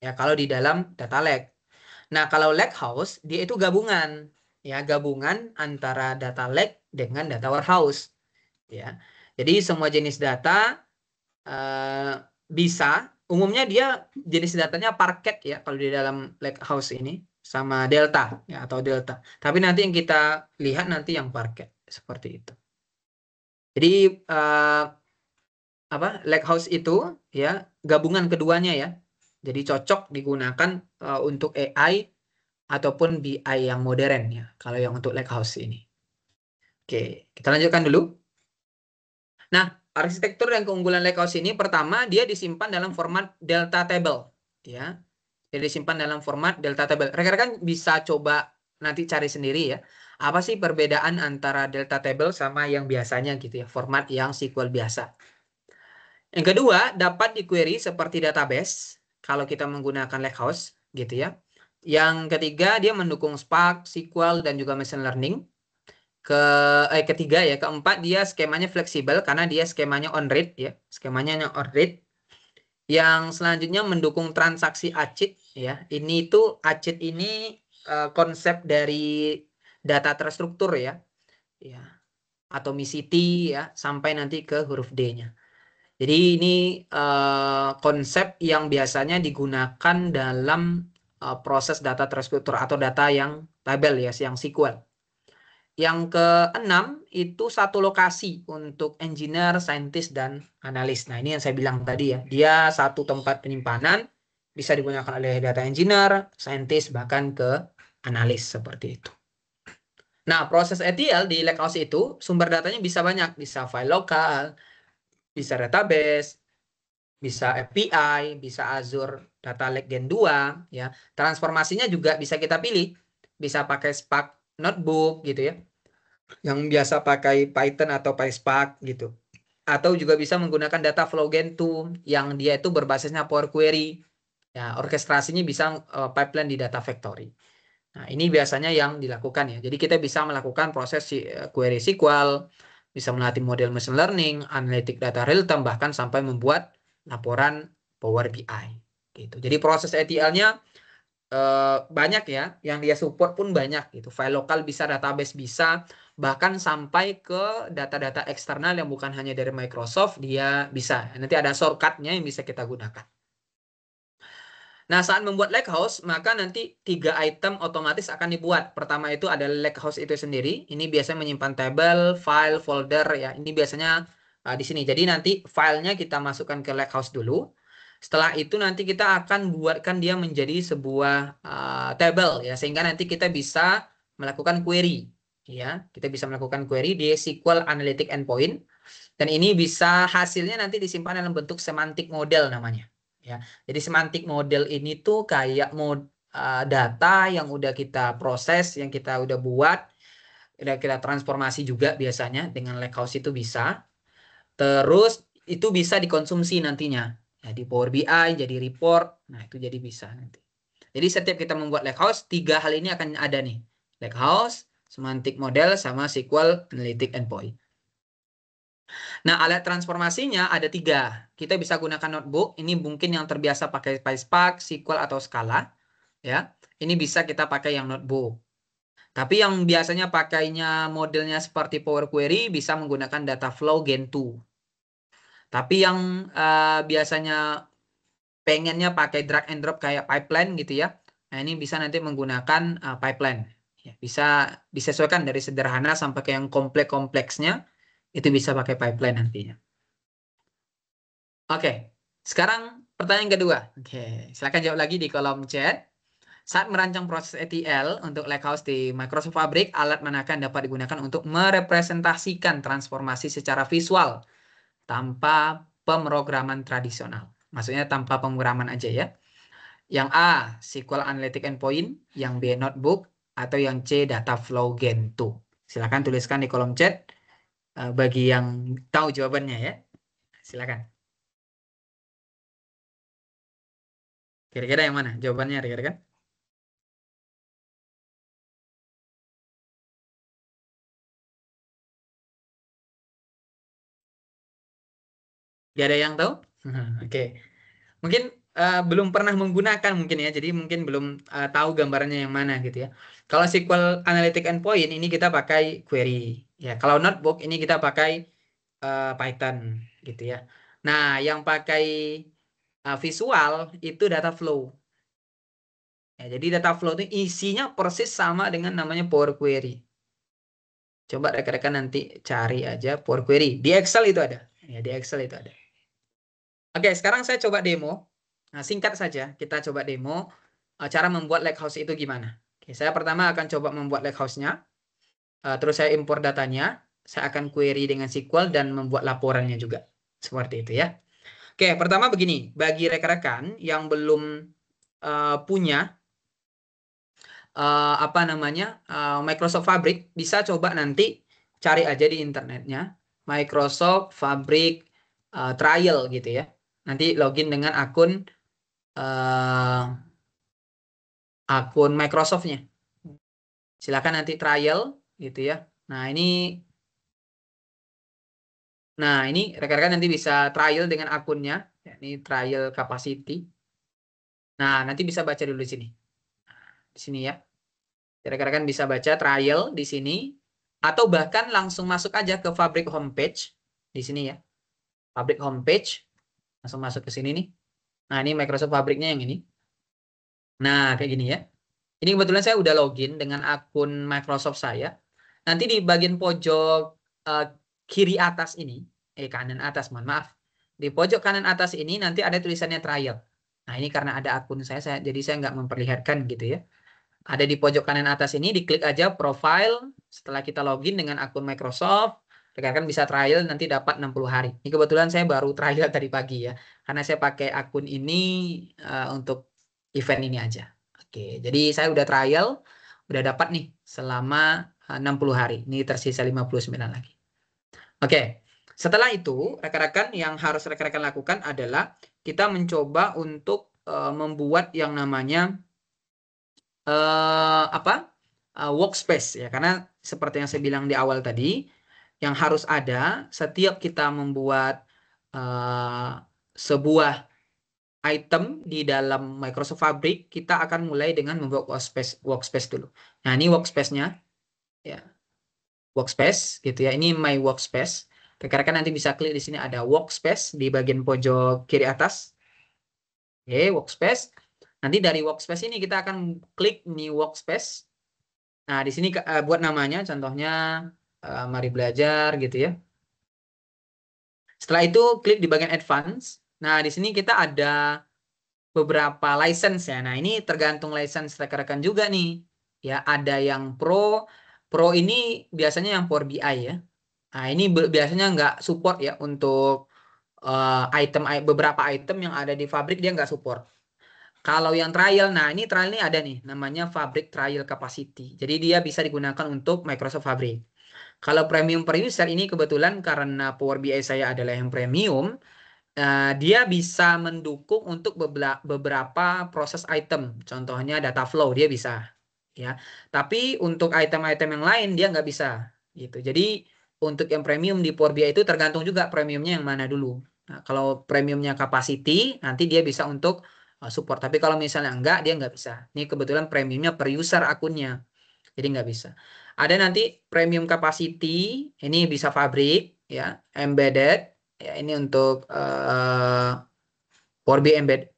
ya. Kalau di dalam data lake. Nah, kalau lakehouse dia itu gabungan, ya, gabungan antara data lake dengan data warehouse, ya. Jadi semua jenis data eh, bisa, umumnya dia jenis datanya Parquet ya kalau di dalam Lakehouse ini sama Delta ya atau Delta. Tapi nanti yang kita lihat nanti yang Parquet seperti itu. Jadi apa Lakehouse itu ya gabungan keduanya ya. Jadi cocok digunakan untuk AI ataupun BI yang modern ya. Kalau yang untuk Lakehouse ini. Oke, kita lanjutkan dulu. Nah, arsitektur dan keunggulan Lakehouse ini pertama dia disimpan dalam format Delta Table, ya. Jadi disimpan dalam format Delta Table. Rekan-rekan bisa coba nanti cari sendiri ya. Apa sih perbedaan antara Delta Table sama yang biasanya gitu ya, format yang SQL biasa. Yang kedua, dapat di-query seperti database kalau kita menggunakan Lakehouse gitu ya. Yang ketiga, dia mendukung Spark, SQL dan juga machine learning. Ketiga ya, keempat dia skemanya fleksibel karena dia skemanya on read ya, skemanya on read. Yang selanjutnya mendukung transaksi ACID ya. Ini itu ACID ini konsep dari data terstruktur ya. Ya, atomicity ya sampai nanti ke huruf D-nya. Jadi ini konsep yang biasanya digunakan dalam proses data terstruktur atau data yang tabel ya, yang SQL. Yang keenam itu satu lokasi untuk engineer, saintis, dan analis. Nah, ini yang saya bilang tadi ya. Dia satu tempat penyimpanan, bisa digunakan oleh data engineer, saintis, bahkan ke analis seperti itu. Nah, proses ETL di Lakehouse itu sumber datanya bisa banyak, bisa file lokal, bisa database, bisa API, bisa Azure Data Lake Gen 2, ya. Transformasinya juga bisa kita pilih. Bisa pakai Spark Notebook gitu ya. Yang biasa pakai Python atau PySpark gitu. Atau juga bisa menggunakan data flow Gen 2 yang dia itu berbasisnya Power Query. Ya, orkestrasinya bisa pipeline di Data Factory. Nah, ini biasanya yang dilakukan ya. Jadi kita bisa melakukan proses query SQL, bisa melatih model machine learning, analitik data real time, bahkan sampai membuat laporan Power BI. Gitu. Jadi proses ETL-nya banyak ya, yang dia support pun banyak gitu. File lokal bisa, database bisa, bahkan sampai ke data-data eksternal yang bukan hanya dari Microsoft, dia bisa. Nanti ada shortcut-nya yang bisa kita gunakan. Nah, saat membuat lakehouse, maka nanti 3 item otomatis akan dibuat. Pertama itu ada lakehouse itu sendiri. Ini biasanya menyimpan table, file, folder ya. Ini biasanya di sini. Jadi nanti filenya kita masukkan ke lakehouse dulu. Setelah itu nanti kita akan buatkan dia menjadi sebuah table ya, sehingga nanti kita bisa melakukan query ya. Kita bisa melakukan query di SQL Analytic Endpoint. Dan ini bisa hasilnya nanti disimpan dalam bentuk semantic model namanya. Ya, jadi semantic model ini tuh kayak data yang udah kita proses, yang kita udah buat, udah kita transformasi juga biasanya dengan lakehouse itu bisa. Terus itu bisa dikonsumsi nantinya. Ya, di Power BI jadi report. Nah, itu jadi bisa nanti. Jadi setiap kita membuat lakehouse, 3 hal ini akan ada nih. Lakehouse, semantic model, sama SQL Analytic Endpoint. Nah, alat transformasinya ada 3. Kita bisa gunakan notebook. Ini mungkin yang terbiasa pakai PySpark, SQL, atau Scala. Ya, ini bisa kita pakai yang notebook. Tapi yang biasanya pakainya modelnya seperti Power Query bisa menggunakan data flow Gen 2. Tapi yang biasanya pengennya pakai drag and drop kayak pipeline gitu ya. Nah, ini bisa nanti menggunakan pipeline. Ya, bisa disesuaikan dari sederhana sampai ke yang kompleks-kompleksnya. Itu bisa pakai pipeline nantinya. Oke, sekarang pertanyaan kedua. Oke, silakan jawab lagi di kolom chat. Saat merancang proses ETL untuk Lakehouse di Microsoft Fabric, alat manakah yang dapat digunakan untuk merepresentasikan transformasi secara visual tanpa pemrograman tradisional? Maksudnya tanpa pemrograman aja ya. Yang A, SQL Analytic Endpoint, yang B, Notebook, atau yang C, Data Flow Gen 2. Silakan tuliskan di kolom chat bagi yang tahu jawabannya ya. Silakan. Kira-kira yang mana jawabannya, kira-kira? Gak ada yang tahu? Oke. Mungkin belum pernah menggunakan mungkin ya. Jadi mungkin belum tahu gambarannya yang mana gitu ya. Kalau SQL Analytic Endpoint ini kita pakai query. Ya, kalau notebook ini kita pakai Python gitu ya. Nah, yang pakai visual itu data flow. Ya, jadi data flow itu isinya persis sama dengan namanya Power Query. Coba rekan-rekan nanti cari aja Power Query. Di Excel itu ada. Ya, di Excel itu ada. Oke, sekarang saya coba demo. Nah, singkat saja, kita coba demo cara membuat lakehouse itu gimana. Oke, saya pertama akan coba membuat lakehouse-nya. Terus saya impor datanya. Saya akan query dengan SQL dan membuat laporannya juga. Seperti itu ya. Oke, pertama begini. Bagi rekan-rekan yang belum punya apa namanya Microsoft Fabric, bisa coba nanti cari aja di internetnya Microsoft Fabric trial gitu ya. Nanti login dengan uh, akun Microsoft-nya. Silakan nanti trial gitu ya. Nah, ini rekan-rekan nanti bisa trial dengan akunnya. Ya, ini trial capacity. Nah, nanti bisa baca dulu di sini. Di sini ya. Rekan-rekan bisa baca trial di sini atau bahkan langsung masuk aja ke Fabric homepage di sini ya. Fabric homepage langsung masuk ke sini nih. Nah, ini Microsoft Fabricnya yang ini. Nah, kayak gini ya. Ini kebetulan saya udah login dengan akun Microsoft saya. Nanti di bagian pojok eh, kiri atas ini, kanan atas, mohon maaf. Di pojok kanan atas ini nanti ada tulisannya trial. Nah, ini karena ada akun saya jadi saya nggak memperlihatkan gitu ya. Ada di pojok kanan atas ini, diklik aja profile. Setelah kita login dengan akun Microsoft, rekan-rekan bisa trial nanti dapat 60 hari. Ini kebetulan saya baru trial tadi pagi ya. Karena saya pakai akun ini untuk event ini aja. Oke, jadi saya udah trial, udah dapat nih selama 60 hari. Ini tersisa 59 lagi. Oke, setelah itu rekan-rekan yang harus rekan-rekan lakukan adalah kita mencoba untuk membuat yang namanya workspace ya, karena seperti yang saya bilang di awal tadi, yang harus ada setiap kita membuat sebuah item di dalam Microsoft Fabric, kita akan mulai dengan membuat workspace dulu. Nah, ini workspace-nya ya. Workspace gitu ya. Ini my workspace. Rekan-rekan nanti bisa klik di sini ada workspace di bagian pojok kiri atas. Oke, workspace. Nanti dari workspace ini kita akan klik new workspace. Nah, di sini buat namanya contohnya mari belajar gitu ya. Setelah itu klik di bagian advance. Nah, di sini kita ada beberapa license ya. Nah, ini tergantung license rekan-rekan juga nih. Ya, ada yang pro. Pro ini biasanya yang Power BI ya. Nah, ini biasanya nggak support ya untuk beberapa item yang ada di Fabric dia nggak support. Kalau yang trial, nah ini trial ini ada nih, namanya Fabric Trial Capacity. Jadi dia bisa digunakan untuk Microsoft Fabric. Kalau premium per user ini kebetulan karena Power BI saya adalah yang premium, dia bisa mendukung untuk beberapa proses item. Contohnya data flow dia bisa, ya. Tapi untuk item-item yang lain dia nggak bisa, gitu. Jadi untuk yang premium di Power BI itu tergantung juga premiumnya yang mana dulu. Nah, kalau premiumnya capacity, nanti dia bisa untuk support. Tapi kalau misalnya enggak, dia nggak bisa. Ini kebetulan premiumnya per user akunnya, jadi nggak bisa. Ada nanti premium capacity, ini bisa Fabric, ya, embedded, ya ini untuk Power BI embed,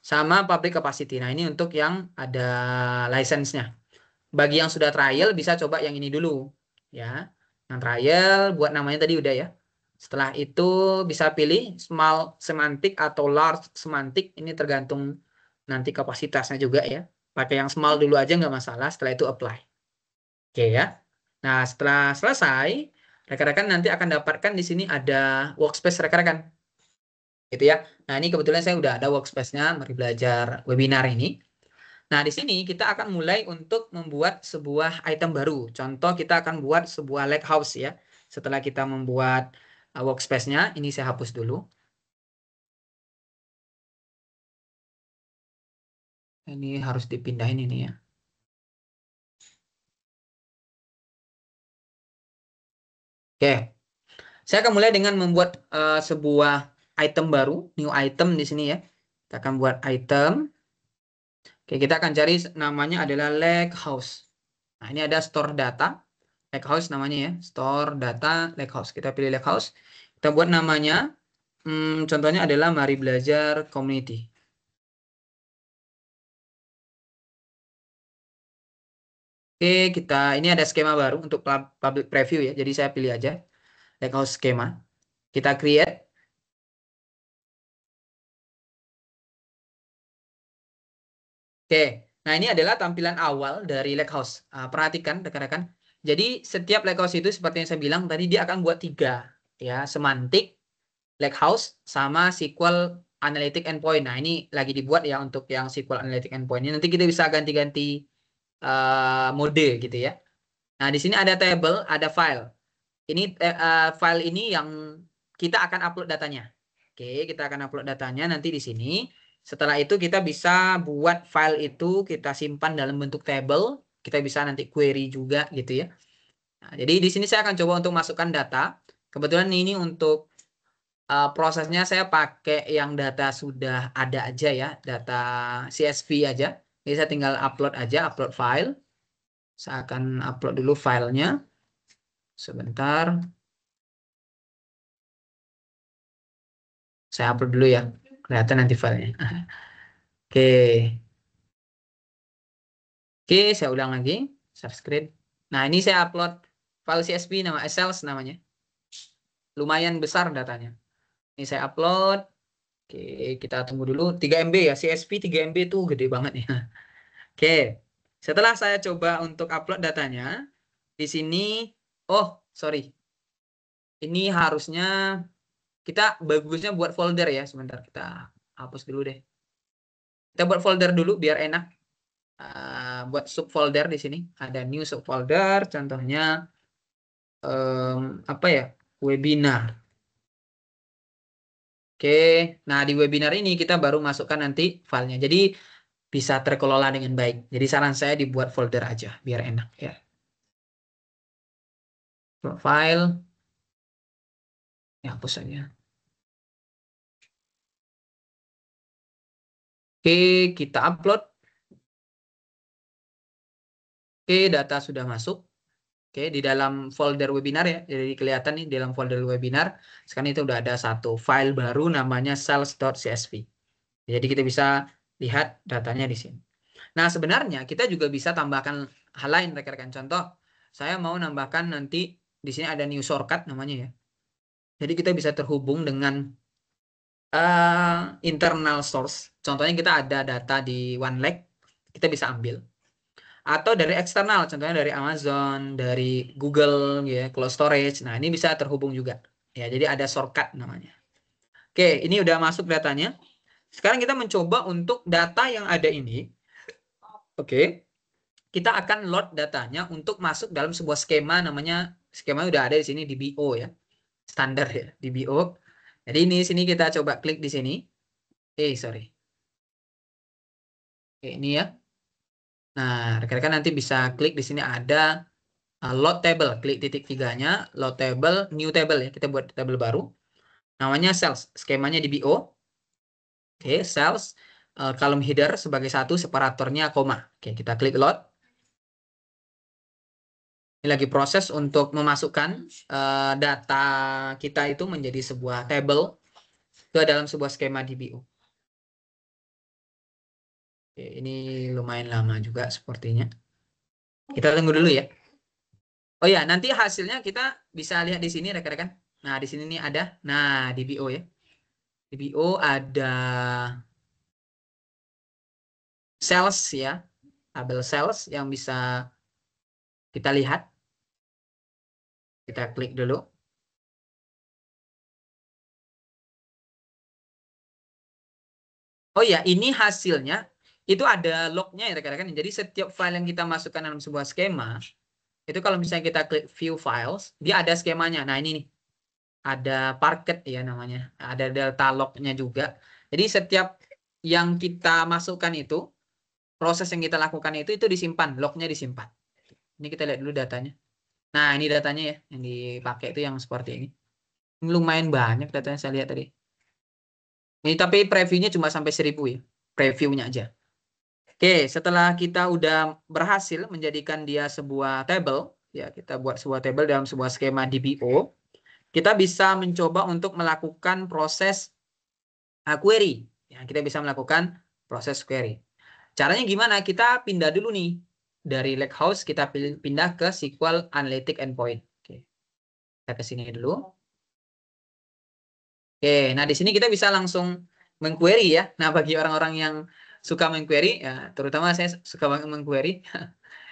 sama public capacity. Nah, ini untuk yang ada license-nya. Bagi yang sudah trial bisa coba yang ini dulu, ya. Yang trial buat namanya tadi udah ya. Setelah itu bisa pilih small semantik atau large semantik. Ini tergantung nanti kapasitasnya juga ya. Pakai yang small dulu aja nggak masalah. Setelah itu apply. Oke ya. Nah, setelah selesai, rekan-rekan nanti akan dapatkan di sini ada workspace rekan-rekan. Gitu ya. Nah, ini kebetulan saya udah ada workspace-nya, mari belajar webinar ini. Nah, di sini kita akan mulai untuk membuat sebuah item baru. Contoh kita akan buat sebuah lake house ya. Setelah kita membuat workspace-nya, ini saya hapus dulu. Ini harus dipindahin ini ya. Oke. Saya akan mulai dengan membuat sebuah item baru, new item di sini ya. Kita akan buat item. Oke, kita akan cari namanya adalah lake house. Nah, ini ada store data. Lakehouse namanya ya, store data Lakehouse. Kita pilih Lakehouse, kita buat namanya, contohnya adalah mari belajar community. Oke, ini ada skema baru untuk public preview ya, jadi saya pilih aja Lakehouse skema. Kita create. Oke, nah ini adalah tampilan awal dari Lakehouse. Perhatikan rekan-rekan. Jadi setiap Lakehouse itu seperti yang saya bilang tadi dia akan buat 3 ya, semantik, Lakehouse sama SQL Analytic Endpoint. Nah, ini lagi dibuat ya untuk yang SQL Analytic Endpoint. Ini nanti kita bisa ganti-ganti mode gitu ya. Nah, di sini ada table, ada file. Ini file ini yang kita akan upload datanya. Oke, kita akan upload datanya nanti di sini. Setelah itu kita bisa buat file itu kita simpan dalam bentuk table. Kita bisa nanti query juga gitu ya. Nah, jadi di sini saya akan coba untuk masukkan data. Kebetulan ini untuk prosesnya saya pakai yang data sudah ada aja ya, data CSV aja. Jadi saya tinggal upload aja, upload file. Saya akan upload dulu filenya. Sebentar. Saya upload dulu ya. Kelihatan nanti filenya. Oke. Oke, saya ulang lagi. Share screen. Nah, ini saya upload file CSV nama Excel namanya. Lumayan besar datanya. Ini saya upload. Oke, kita tunggu dulu. 3 MB ya. CSV 3 MB itu gede banget ya. Oke. Setelah saya coba untuk upload datanya, di sini, oh sorry, ini harusnya kita bagusnya buat folder ya. Sebentar kita hapus dulu deh. Kita buat folder dulu biar enak. Buat subfolder di sini ada new subfolder. Contohnya apa ya? Webinar. Oke, nah di webinar ini kita baru masukkan nanti filenya. Jadi bisa terkelola dengan baik. Jadi saran saya dibuat folder aja biar enak ya. File, ya hapus saja. Oke, kita upload. Oke, data sudah masuk. Oke, di dalam folder webinar ya. Jadi kelihatan nih di dalam folder webinar. Sekarang itu udah ada satu file baru namanya sales.csv. Jadi kita bisa lihat datanya di sini. Nah, sebenarnya kita juga bisa tambahkan hal lain rekan-rekan. Contoh, saya mau nambahkan nanti di sini ada new shortcut namanya ya. Jadi kita bisa terhubung dengan internal source. Contohnya kita ada data di OneLake, kita bisa ambil. Atau dari eksternal, contohnya dari Amazon, dari Google, ya, Cloud Storage. Nah, ini bisa terhubung juga. Ya, jadi ada shortcut namanya. Oke, ini udah masuk datanya. Sekarang kita mencoba untuk data yang ada ini. Oke, kita akan load datanya untuk masuk dalam sebuah skema namanya, skema udah ada di sini di BO ya. Standar ya, di BO. Jadi ini sini kita coba klik di sini. Sorry. Oke, ini ya. Nah, rekan-rekan nanti bisa klik di sini ada load table, klik titik tiganya, load table, new table ya, kita buat table baru, namanya sales, skemanya di BO, oke, sales, column header sebagai satu, separatornya koma, oke, kita klik load, ini lagi proses untuk memasukkan data kita itu menjadi sebuah table ke dalam sebuah skema di BO. Oke, ini lumayan lama juga sepertinya, kita tunggu dulu ya. Oh ya, nanti hasilnya kita bisa lihat di sini rekan-rekan. Nah, di sini nih ada. Nah, di BO ya. Di BO ada sales ya. Tabel sales yang bisa kita lihat. Kita klik dulu. Oh ya, ini hasilnya itu ada lognya ya rekan-rekan. Jadi setiap file yang kita masukkan dalam sebuah skema, itu kalau misalnya kita klik view files, dia ada skemanya. Nah, ini nih. Ada parquet ya namanya. Ada delta lognya juga. Jadi setiap yang kita masukkan itu, proses yang kita lakukan itu disimpan, lognya disimpan. Ini kita lihat dulu datanya. Nah, ini datanya ya, yang dipakai itu yang seperti ini. Ini lumayan banyak datanya saya lihat tadi. Ini tapi previewnya cuma sampai 1000 ya. Previewnya aja. Oke, setelah kita udah berhasil menjadikan dia sebuah table, ya kita buat sebuah table dalam sebuah skema DBO, kita bisa mencoba untuk melakukan proses query. Ya, kita bisa melakukan proses query. Caranya gimana? Kita pindah dulu nih. Dari Lakehouse kita pindah ke SQL Analytic Endpoint. Oke. Kita ke sini dulu. Oke, nah di sini kita bisa langsung mengquery ya. Nah, bagi orang-orang yang suka mengquery, ya, terutama saya suka banget mengquery,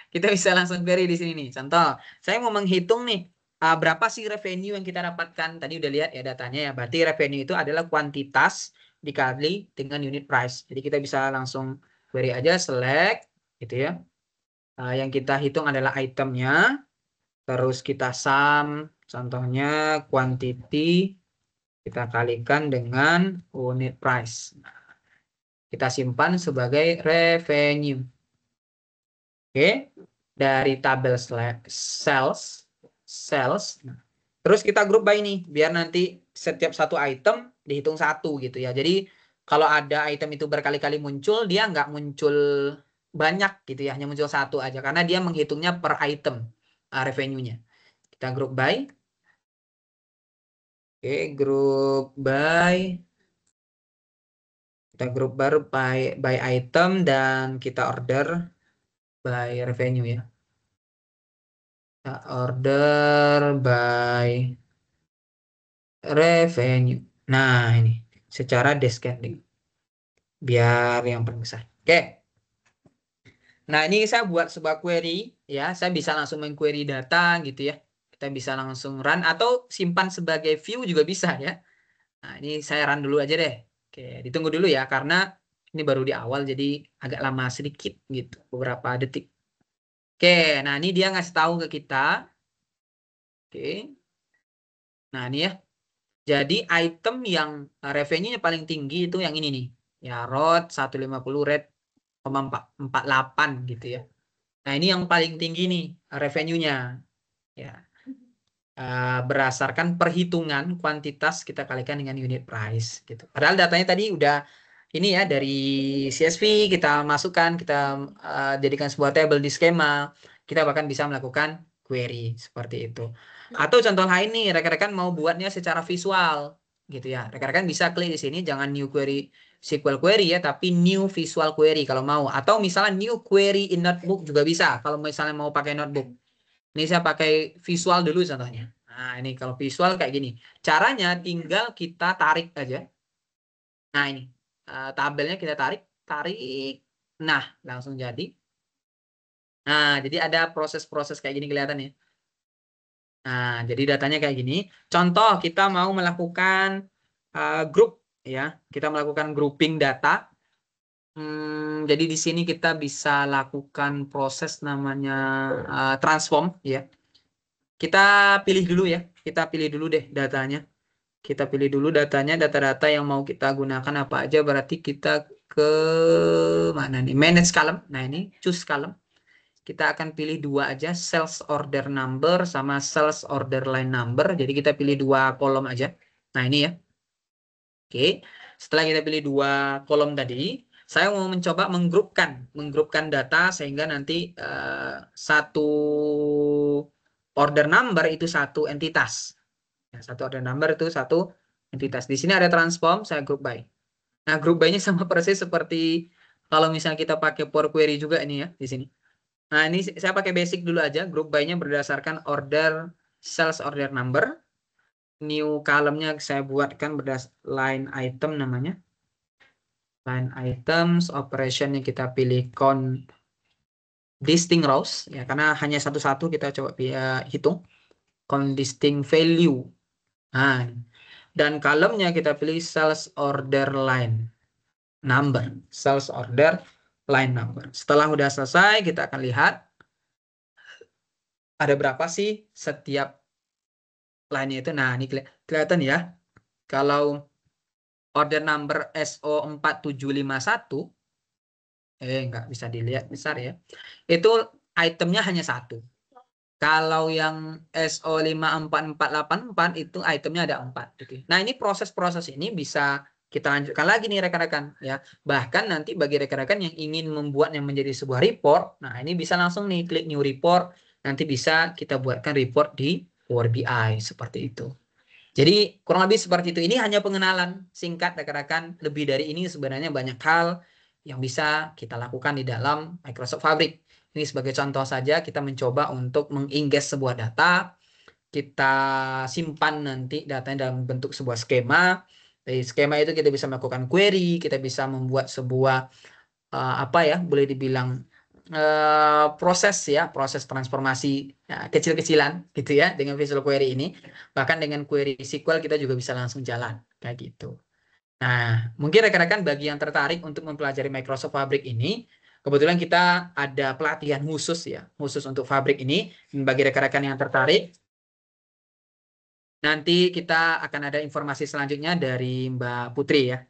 kita bisa langsung query di sini nih. Contoh, saya mau menghitung nih, berapa sih revenue yang kita dapatkan. Tadi udah lihat ya datanya ya. Berarti revenue itu adalah kuantitas dikali dengan unit price. Jadi kita bisa langsung query aja, select, gitu ya. Yang kita hitung adalah itemnya, terus kita sum, contohnya quantity, kita kalikan dengan unit price. Kita simpan sebagai revenue. Oke, dari tabel sales. Terus kita grup by nih, biar nanti setiap satu item dihitung satu gitu ya. Jadi kalau ada item itu berkali-kali muncul, dia nggak muncul banyak gitu ya, hanya muncul satu aja. Karena dia menghitungnya per item revenue-nya. Kita grup by. Oke, grup by. Kita grup baru by item dan kita order by revenue ya. Kita order by revenue. Nah, ini secara descending biar yang paling besar. Oke. Nah, ini saya buat sebuah query ya, saya bisa langsung meng-query data gitu ya. Kita bisa langsung run atau simpan sebagai view juga bisa ya. Nah, ini saya run dulu aja deh. Oke, ditunggu dulu ya karena ini baru di awal jadi agak lama sedikit gitu, beberapa detik. Oke, nah ini dia ngasih tahu ke kita. Oke. Nah, ini ya. Jadi item yang revenue-nya paling tinggi itu yang ini nih. Ya, ROT 150 rate 48 gitu ya. Nah, ini yang paling tinggi nih revenue-nya. Ya, berdasarkan perhitungan kuantitas kita kalikan dengan unit price gitu. Padahal datanya tadi udah ini ya dari CSV kita masukkan, kita jadikan sebuah table di skema, kita bahkan bisa melakukan query seperti itu. Atau contoh lain nih, rekan-rekan mau buatnya secara visual gitu ya. Rekan-rekan bisa klik di sini, jangan new query SQL query ya, tapi new visual query kalau mau. Atau misalnya new query in notebook juga bisa kalau misalnya mau pakai notebook. Ini saya pakai visual dulu contohnya. Nah, ini kalau visual kayak gini. Caranya tinggal kita tarik aja. Nah, ini tabelnya kita tarik, tarik. Nah, langsung jadi. Nah, jadi ada proses-proses kayak gini kelihatan ya. Nah, jadi datanya kayak gini. Contoh, kita mau melakukan grup ya. Kita melakukan grouping data. Jadi di sini kita bisa lakukan proses namanya transform ya. Kita pilih dulu ya. Kita pilih dulu deh datanya. Kita pilih dulu datanya, data-data yang mau kita gunakan apa aja. Berarti kita ke mana nih? Manage column. Nah, ini choose column. Kita akan pilih dua aja, sales order number sama sales order line number. Jadi kita pilih dua kolom aja. Nah, ini ya. Oke. Setelah kita pilih dua kolom tadi, saya mau mencoba menggrupkan data sehingga nanti satu order number itu satu entitas. Ya, satu order number itu satu entitas. Di sini ada transform, saya group by. Nah, group by-nya sama persis seperti kalau misalnya kita pakai Power Query juga ini ya, di sini. Nah, ini saya pakai basic dulu aja. Group by-nya berdasarkan order, sales order number. New column-nya saya buatkan line item namanya. Line items, operation-nya kita pilih distinct rows. Ya, karena hanya satu-satu kita coba hitung. Distinct value. Nah, dan column-nya kita pilih sales order line number. Sales order line number. Setelah udah selesai, kita akan lihat ada berapa sih setiap line-nya itu. Nah, ini kelihatan ya. Kalau order number SO4751, nggak bisa dilihat besar ya. Itu itemnya hanya satu. Kalau yang SO54484 itu itemnya ada 4. Gitu. Nah, ini proses-proses ini bisa kita lanjutkan lagi nih rekan-rekan ya. Bahkan nanti bagi rekan-rekan yang ingin membuat yang menjadi sebuah report, nah ini bisa langsung nih klik new report, nanti bisa kita buatkan report di Power BI seperti itu. Jadi kurang lebih seperti itu. Ini hanya pengenalan singkat rekan-rekan. Lebih dari ini sebenarnya banyak hal yang bisa kita lakukan di dalam Microsoft Fabric. Ini sebagai contoh saja kita mencoba untuk mengingest sebuah data, kita simpan nanti datanya dalam bentuk sebuah skema. Dari skema itu kita bisa melakukan query, kita bisa membuat sebuah apa ya, boleh dibilang proses ya, proses transformasi ya, kecil-kecilan gitu ya dengan Visual Query ini. Bahkan dengan query SQL kita juga bisa langsung jalan kayak gitu. Nah, mungkin rekan-rekan bagi yang tertarik untuk mempelajari Microsoft Fabric ini, kebetulan kita ada pelatihan khusus ya, khusus untuk Fabric ini. Bagi rekan-rekan yang tertarik, nanti kita akan ada informasi selanjutnya dari Mbak Putri ya.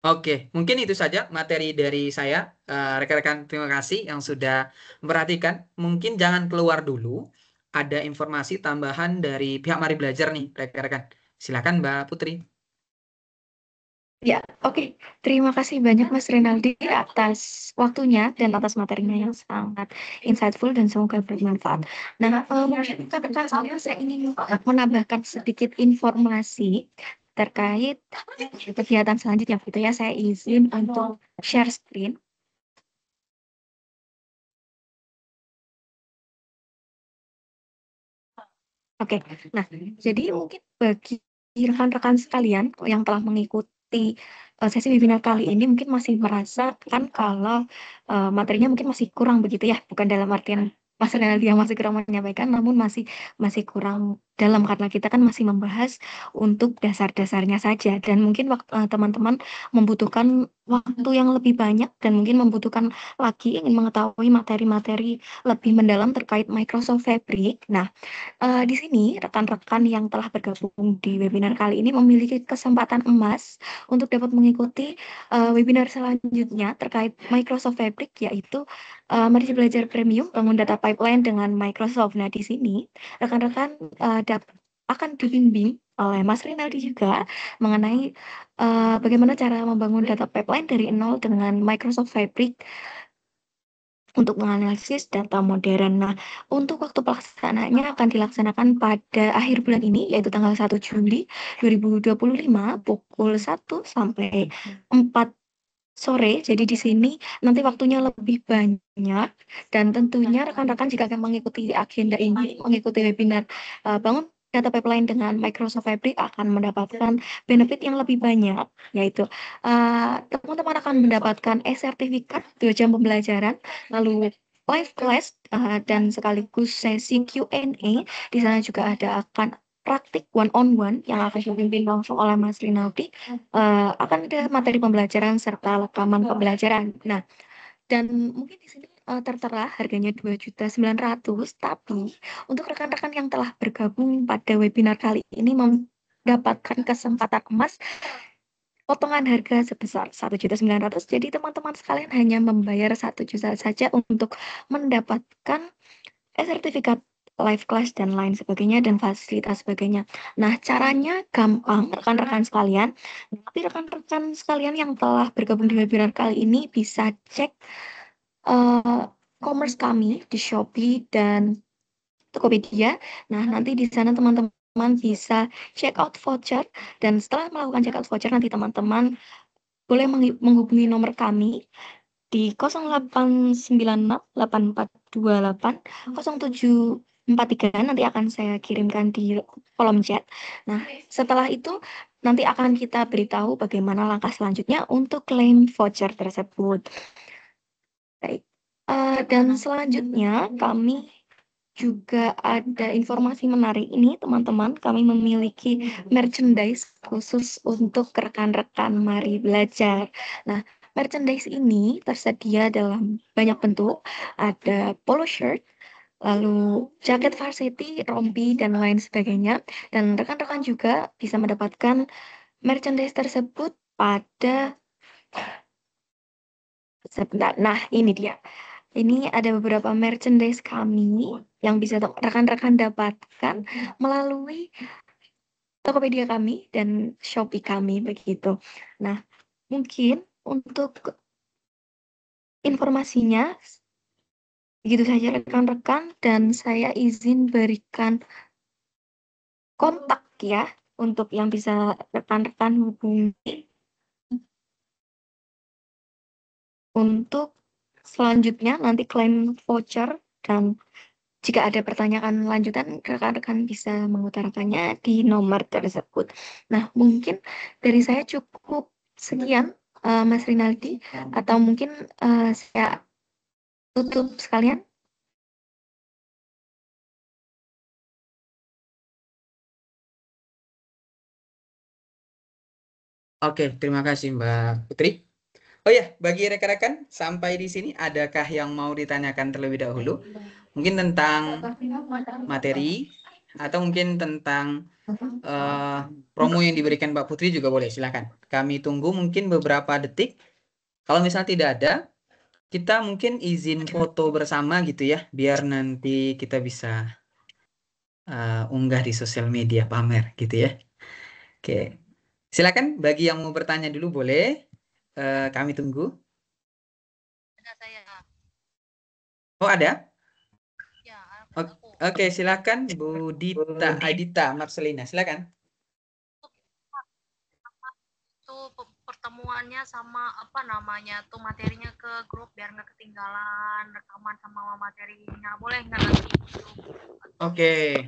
Oke, mungkin itu saja materi dari saya. Rekan-rekan, terima kasih yang sudah memperhatikan. Mungkin jangan keluar dulu. Ada informasi tambahan dari pihak Mari Belajar nih, rekan-rekan. Silakan, Mbak Putri. Ya, oke. Terima kasih banyak Mas Renaldi atas waktunya dan atas materinya yang sangat insightful dan semoga bermanfaat. Nah, mungkin kakak saya ingin menambahkan sedikit informasi terkait kegiatan selanjutnya. Gitu ya, saya izin untuk share screen. Oke, nah, jadi mungkin bagi rekan-rekan sekalian yang telah mengikuti sesi webinar kali ini mungkin masih merasakan kalau materinya mungkin masih kurang begitu ya, bukan dalam artian Mas Renaldi yang masih kurang menyampaikan, namun masih masih kurang dalam karena kita kan masih membahas untuk dasar-dasarnya saja dan mungkin teman-teman membutuhkan waktu yang lebih banyak dan mungkin membutuhkan lagi ingin mengetahui materi-materi lebih mendalam terkait Microsoft Fabric. Nah, di sini rekan-rekan yang telah bergabung di webinar kali ini memiliki kesempatan emas untuk dapat mengikuti webinar selanjutnya terkait Microsoft Fabric, yaitu Mari Belajar Premium Bangun Data Pipeline dengan Microsoft. Nah, di sini rekan-rekan akan dibimbing oleh Mas Rinaldi juga mengenai bagaimana cara membangun data pipeline dari nol dengan Microsoft Fabric untuk menganalisis data modern. Nah, untuk waktu pelaksanaannya akan dilaksanakan pada akhir bulan ini, yaitu tanggal 1 Juli 2025, pukul 1 sampai 4 sore. Jadi di sini nanti waktunya lebih banyak dan tentunya rekan-rekan jika akan mengikuti agenda ini, mengikuti webinar bangun data pipeline dengan Microsoft Fabric akan mendapatkan benefit yang lebih banyak, yaitu teman-teman akan mendapatkan e-sertifikat 2 jam pembelajaran, lalu live class dan sekaligus sesi Q&A. Di sana juga ada akan praktik one on one yang akan dipimpin langsung oleh Mas Rinaldi. Akan ada materi pembelajaran serta rekaman pembelajaran. Nah, dan mungkin di sini tertera harganya 2.900.000, tapi untuk rekan-rekan yang telah bergabung pada webinar kali ini mendapatkan kesempatan emas potongan harga sebesar 1.900.000. Jadi teman-teman sekalian hanya membayar 1 juta saja untuk mendapatkan sertifikat live class dan lain sebagainya dan fasilitas sebagainya. Nah, caranya gampang rekan-rekan sekalian. Nanti rekan-rekan sekalian yang telah bergabung di webinar kali ini bisa cek eh, commerce kami di Shopee dan Tokopedia. Nah, nanti di sana teman-teman bisa check out voucher dan setelah melakukan check out voucher nanti teman-teman boleh menghubungi nomor kami di 089684280743, nanti akan saya kirimkan di kolom chat. Nah, setelah itu nanti akan kita beritahu bagaimana langkah selanjutnya untuk klaim voucher tersebut. Baik. Dan selanjutnya kami juga ada informasi menarik ini, teman-teman. Kami memiliki merchandise khusus untuk rekan-rekan Mari Belajar. Nah, merchandise ini tersedia dalam banyak bentuk. Ada polo shirt, lalu jaket varsity, rompi, dan lain sebagainya. Dan rekan-rekan juga bisa mendapatkan merchandise tersebut pada sebentar. Nah, ini dia. Ini ada beberapa merchandise kami yang bisa rekan-rekan dapatkan melalui Tokopedia kami dan Shopee kami begitu. Nah, mungkin untuk informasinya begitu saja rekan-rekan dan saya izin berikan kontak ya untuk yang bisa rekan-rekan hubungi untuk selanjutnya nanti klaim voucher, dan jika ada pertanyaan lanjutan, rekan-rekan bisa mengutarakannya di nomor tersebut. Nah, mungkin dari saya cukup sekian, Mas Rinaldi, atau mungkin saya tutup sekalian. Oke, terima kasih Mbak Putri. Oh ya, bagi rekan-rekan, sampai di sini adakah yang mau ditanyakan terlebih dahulu? Mungkin tentang materi, atau mungkin tentang eh, promo yang diberikan Mbak Putri juga boleh, silakan. Kami tunggu mungkin beberapa detik. Kalau misalnya tidak ada, kita mungkin izin foto bersama gitu ya, biar nanti kita bisa unggah di sosial media pamer gitu ya. Oke, silakan bagi yang mau bertanya dulu boleh. Kami tunggu. Ada saya. Oh ada? Ya, O- aku. Oke, silakan Bu Dita, Adita Marcelina, silakan. Tuh pertemuannya sama apa namanya tuh materinya ke grup biar nggak ketinggalan rekaman sama materinya. Boleh nggak nanti? Oke.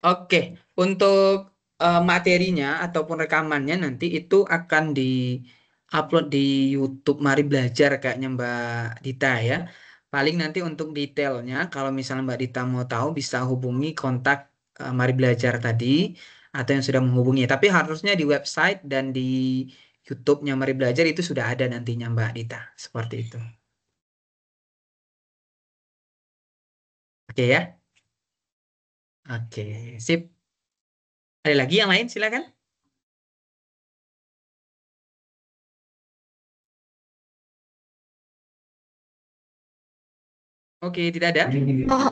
Oke, untuk materinya ataupun rekamannya nanti itu akan di-upload di YouTube Mari Belajar kayaknya Mbak Dita ya. Paling nanti untuk detailnya, kalau misalnya Mbak Dita mau tahu bisa hubungi kontak Mari Belajar tadi atau yang sudah menghubungi. Tapi harusnya di website dan di YouTube-nya Mari Belajar itu sudah ada nantinya Mbak Dita. Seperti itu. Oke ya? Oke, sip. Ada lagi yang lain? Silakan. Oke, tidak ada. Oh,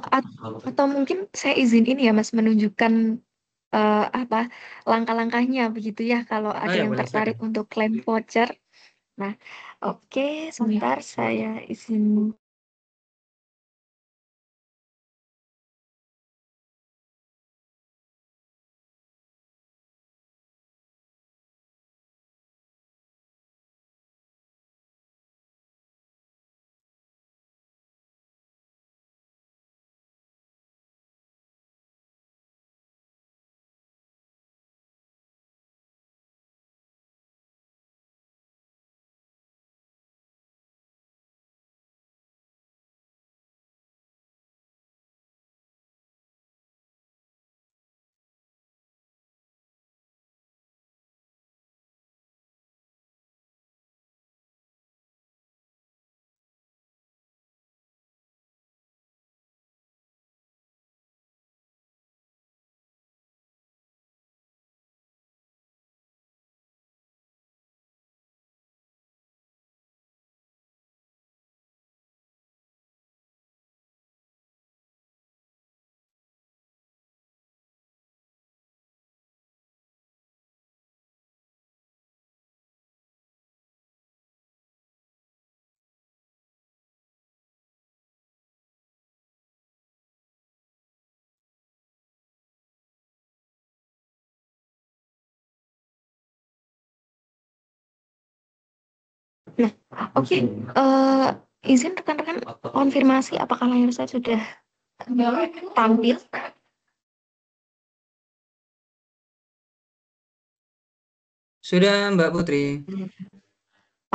atau mungkin saya izin ini ya Mas menunjukkan apa langkah-langkahnya begitu ya kalau Oh ada ya, yang boleh tertarik silakan. untuk klaim voucher. Nah, oke, sebentar saya izin. Nah, oke, izin rekan-rekan konfirmasi apakah layar saya sudah tampil. Sudah Mbak Putri.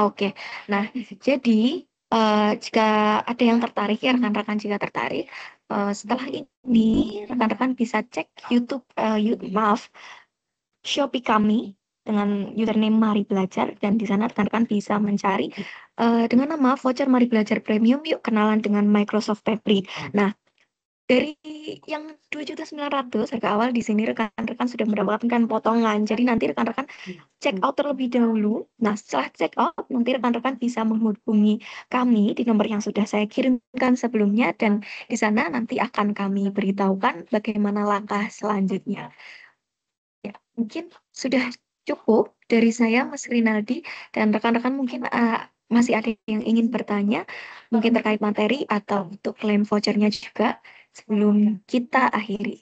Oke, nah jadi jika ada yang tertarik ya rekan-rekan jika tertarik, setelah ini rekan-rekan bisa cek YouTube, maaf, Shopee kami dengan username Mari Belajar dan di sana rekan-rekan bisa mencari dengan nama voucher Mari Belajar Premium yuk kenalan dengan Microsoft Pampli. Nah, dari yang 2.900.000 harga awal di sini rekan-rekan sudah mendapatkan potongan. Jadi nanti rekan-rekan check out terlebih dahulu. Nah, setelah check out nanti rekan-rekan bisa menghubungi kami di nomor yang sudah saya kirimkan sebelumnya dan di sana nanti akan kami beritahukan bagaimana langkah selanjutnya. Ya, mungkin sudah cukup dari saya, Mas Rinaldi, dan rekan-rekan mungkin masih ada yang ingin bertanya, mungkin terkait materi atau untuk klaim vouchernya juga sebelum kita akhiri.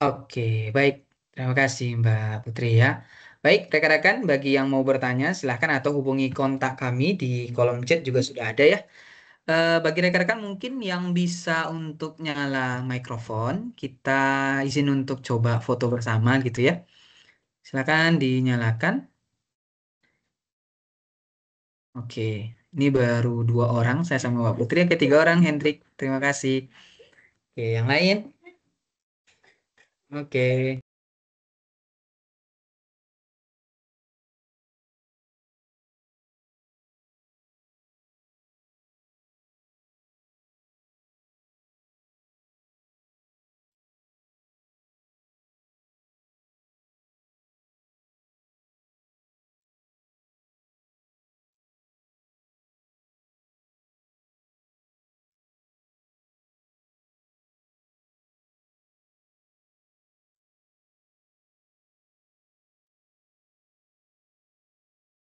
Oke, baik. Terima kasih Mbak Putri ya. Baik, rekan-rekan, bagi yang mau bertanya silahkan atau hubungi kontak kami di kolom chat juga sudah ada ya. Bagi rekan-rekan mungkin yang bisa untuk nyala mikrofon, kita izin untuk coba foto bersama gitu ya. Silakan dinyalakan. Oke, ini baru dua orang, saya sama Mbak Putri. Yang ketiga orang, Hendrik. Terima kasih. Oke, yang lain? Oke.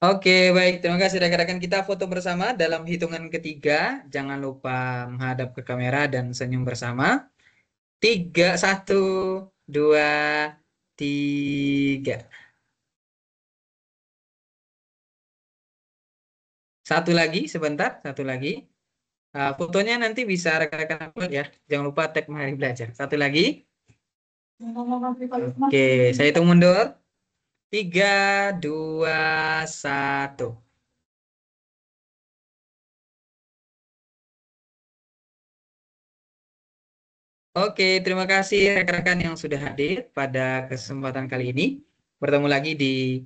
Oke, baik. Terima kasih rekan-rekan. Kita foto bersama dalam hitungan ketiga. Jangan lupa menghadap ke kamera dan senyum bersama. Tiga, satu, dua, tiga. Satu lagi, sebentar. Satu lagi. Fotonya nanti bisa rekan-rekan upload ya. Jangan lupa tag Mari Belajar. Satu lagi. Oke, saya hitung mundur. 3, 2, 1. Oke, terima kasih rekan-rekan yang sudah hadir pada kesempatan kali ini. Bertemu lagi di